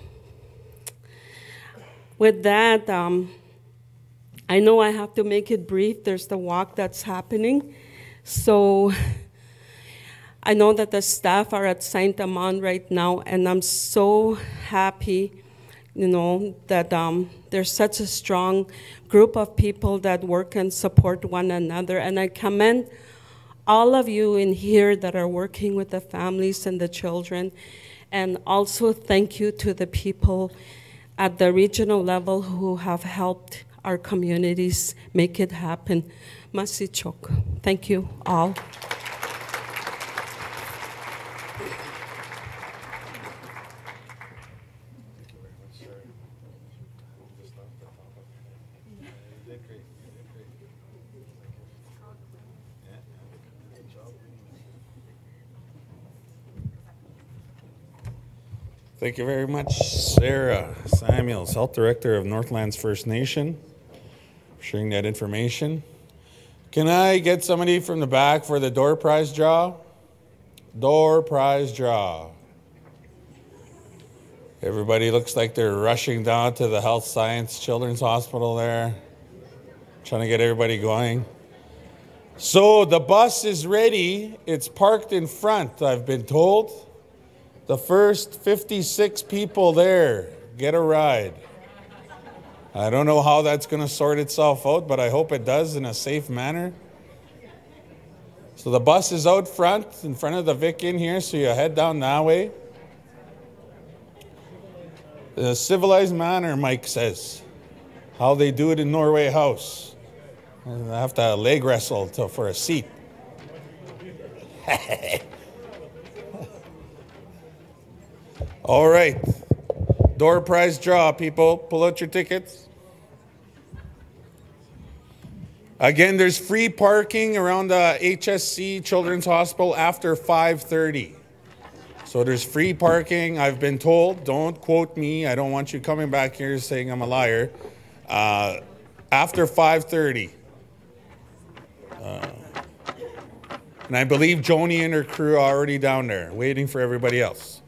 Q: with that, I know I have to make it brief. There's the walk that's happening. So I know that the staff are at Saint Amand right now, and I'm so happy, you know, that there's such a strong group of people that work and support one another. And I commend all of you in here that are working with the families and the children. And also thank you to the people at the regional level who have helped our communities make it happen. Masichok. Thank you all.
D: Thank you very much, Sarah Samuels, Health Director of Northlands First Nation, for sharing that information. Can I get somebody from the back for the door prize draw? Door prize draw. Everybody looks like they're rushing down to the Health Science Children's Hospital there, trying to get everybody going. So the bus is ready. It's parked in front, I've been told. The first 56 people there get a ride. I don't know how that's going to sort itself out, but I hope it does in a safe manner. So the bus is out front, in front of the Vic Inn here, so you head down that way. The civilized manner, Mike says. How they do it in Norway House. I have to leg wrestle for a seat. All right. Door prize draw, people. Pull out your tickets. Again, there's free parking around the HSC Children's Hospital after 5:30. So there's free parking, I've been told. Don't quote me. I don't want you coming back here saying I'm a liar. After 5:30. And I believe Joni and her crew are already down there waiting for everybody else.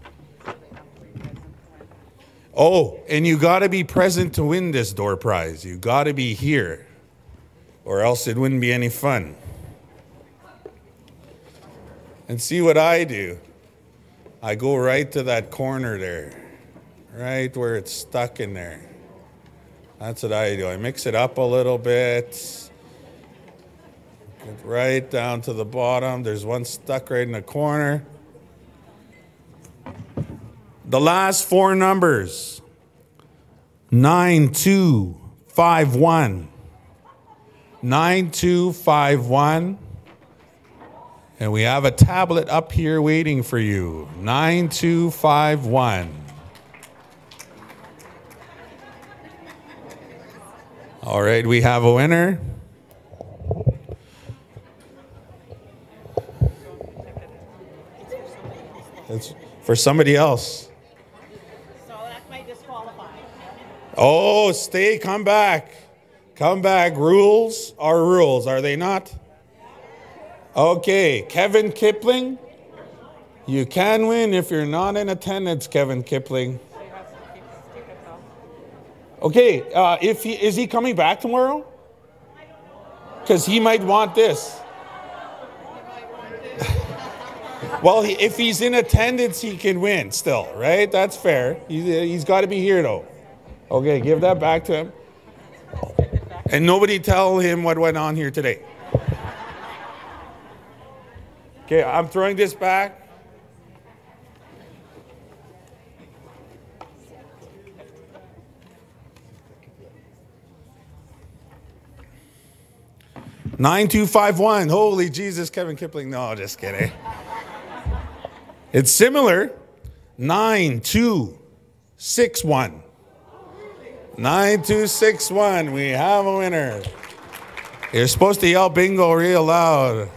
D: Oh, and you got to be present to win this door prize. You got to be here, or else it wouldn't be any fun. And see what I do. I go right to that corner there, right where it's stuck in there. That's what I do. I mix it up a little bit. Get right down to the bottom. There's one stuck right in the corner. The last four numbers, 9251. 9251. And we have a tablet up here waiting for you. 9251. All right, we have a winner. It's for somebody else. Oh, stay, come back. Come back. Rules are rules, are they not? Okay, Kevin Kipling. You can win if you're not in attendance, Kevin Kipling. Okay, is he coming back tomorrow? Because he might want this. Well, if he's in attendance, he can win still, right? That's fair. He's got to be here, though. Okay, give that back to him. And nobody tell him what went on here today. Okay, I'm throwing this back. $9251. Holy Jesus, Kevin Kipling. No, just kidding. It's similar. 9261. 9261. We have a winner. You're supposed to yell bingo real loud.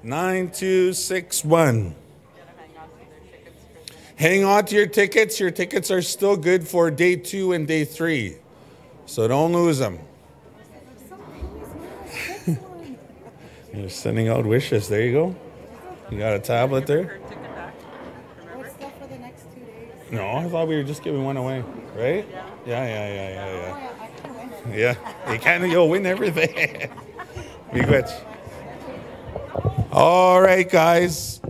D: 9261. Hang on to your tickets. Your tickets are still good for day 2 and day 3. So don't lose them. You're sending out wishes. There you go. You got a tablet there? No, I thought we were just giving one away, right? Yeah. Yeah, you'll win everything. Be good. All right, guys.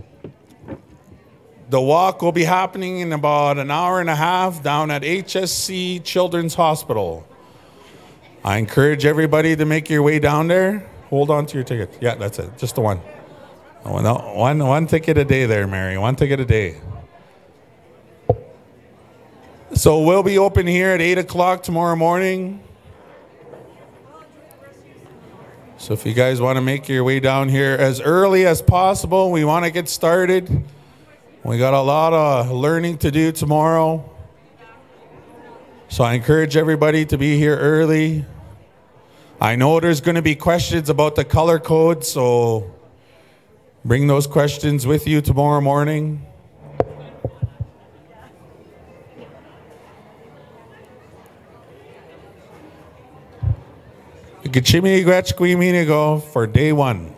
D: The walk will be happening in about an hour and a half down at HSC Children's Hospital. I encourage everybody to make your way down there. Hold on to your ticket. Yeah, that's it. Just the one. One ticket a day there, Mary. One ticket a day. So we'll be open here at 8 o'clock tomorrow morning. So if you guys want to make your way down here as early as possible, we want to get started. We got a lot of learning to do tomorrow. So I encourage everybody to be here early. I know there's going to be questions about the color code, so bring those questions with you tomorrow morning. Gachimi Gretch Quiminigo for day 1.